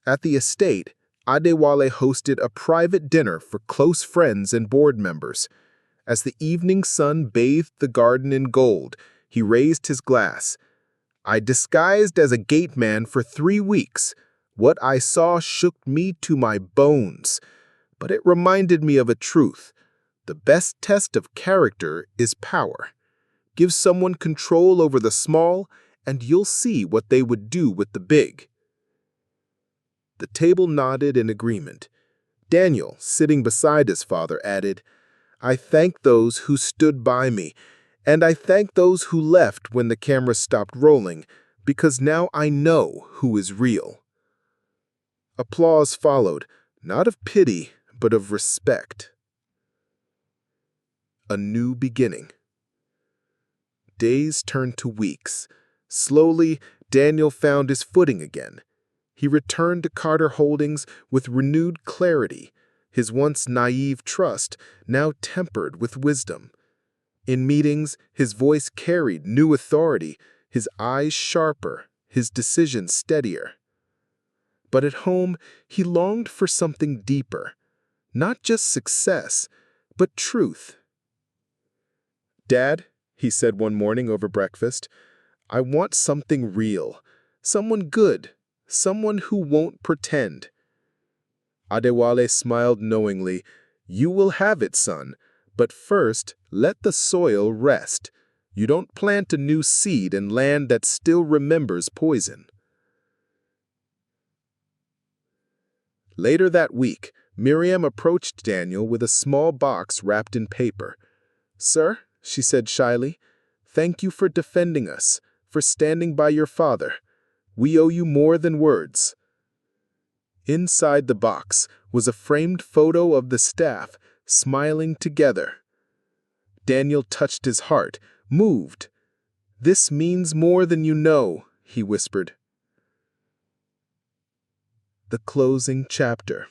At the estate, Adewale hosted a private dinner for close friends and board members. As the evening sun bathed the garden in gold, he raised his glass. "I disguised as a gateman for 3 weeks. What I saw shook me to my bones. But it reminded me of a truth. The best test of character is power. Give someone control over the small, and you'll see what they would do with the big." The table nodded in agreement. Daniel, sitting beside his father, added, "I thank those who stood by me, and I thank those who left when the camera stopped rolling, because now I know who is real." Applause followed, not of pity, but of respect. A new beginning. Days turned to weeks. Slowly, Daniel found his footing again. He returned to Carter Holdings with renewed clarity, his once naive trust now tempered with wisdom. In meetings, his voice carried new authority, his eyes sharper, his decisions steadier. But at home, he longed for something deeper, not just success, but truth. "Dad," he said one morning over breakfast, "I want something real, someone good, someone who won't pretend." Adewale smiled knowingly. "You will have it, son, but first let the soil rest. You don't plant a new seed in land that still remembers poison." Later that week, Miriam approached Daniel with a small box wrapped in paper. "Sir," she said shyly, "thank you for defending us, for standing by your father. We owe you more than words." Inside the box was a framed photo of the staff, smiling together. Daniel touched his heart, moved. "This means more than you know," he whispered. The closing chapter.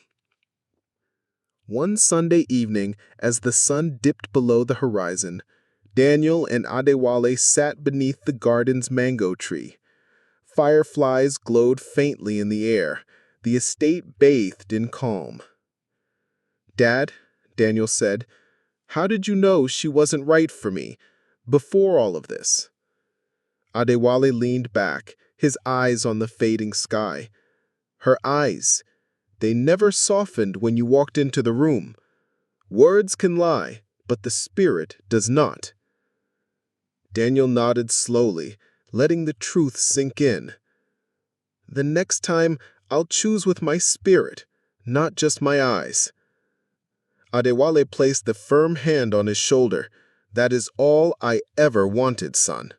One Sunday evening, as the sun dipped below the horizon, Daniel and Adewale sat beneath the garden's mango tree. Fireflies glowed faintly in the air. The estate bathed in calm. "Dad," Daniel said, "how did you know she wasn't right for me, before all of this?" Adewale leaned back, his eyes on the fading sky. Her eyes, they never softened when you walked into the room. Words can lie, but the spirit does not. Daniel nodded slowly, letting the truth sink in. "The next time, I'll choose with my spirit, not just my eyes." Adewale placed the firm hand on his shoulder. "That is all I ever wanted, son."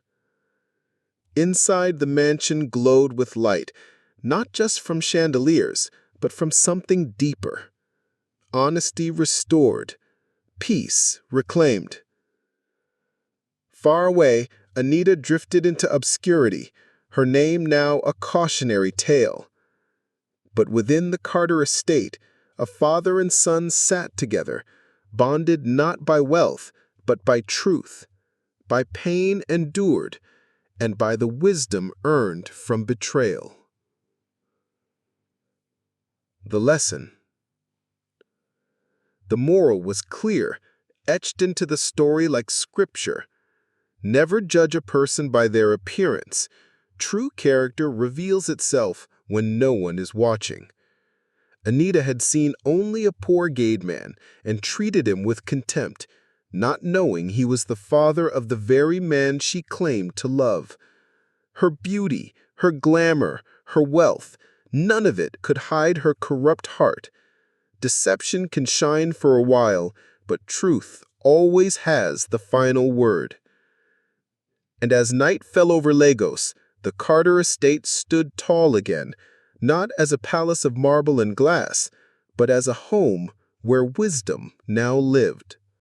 Inside the mansion glowed with light, not just from chandeliers, but from something deeper. Honesty restored, peace reclaimed. Far away, Anita drifted into obscurity, her name now a cautionary tale. But within the Carter estate, a father and son sat together, bonded not by wealth, but by truth, by pain endured, and by the wisdom earned from betrayal. The lesson. The moral was clear, etched into the story like scripture. Never judge a person by their appearance. True character reveals itself when no one is watching. Anita had seen only a poor gate man and treated him with contempt, not knowing he was the father of the very man she claimed to love. Her beauty, her glamour, her wealth, none of it could hide her corrupt heart. Deception can shine for a while, but truth always has the final word. And as night fell over Lagos, the Carter estate stood tall again, not as a palace of marble and glass, but as a home where wisdom now lived.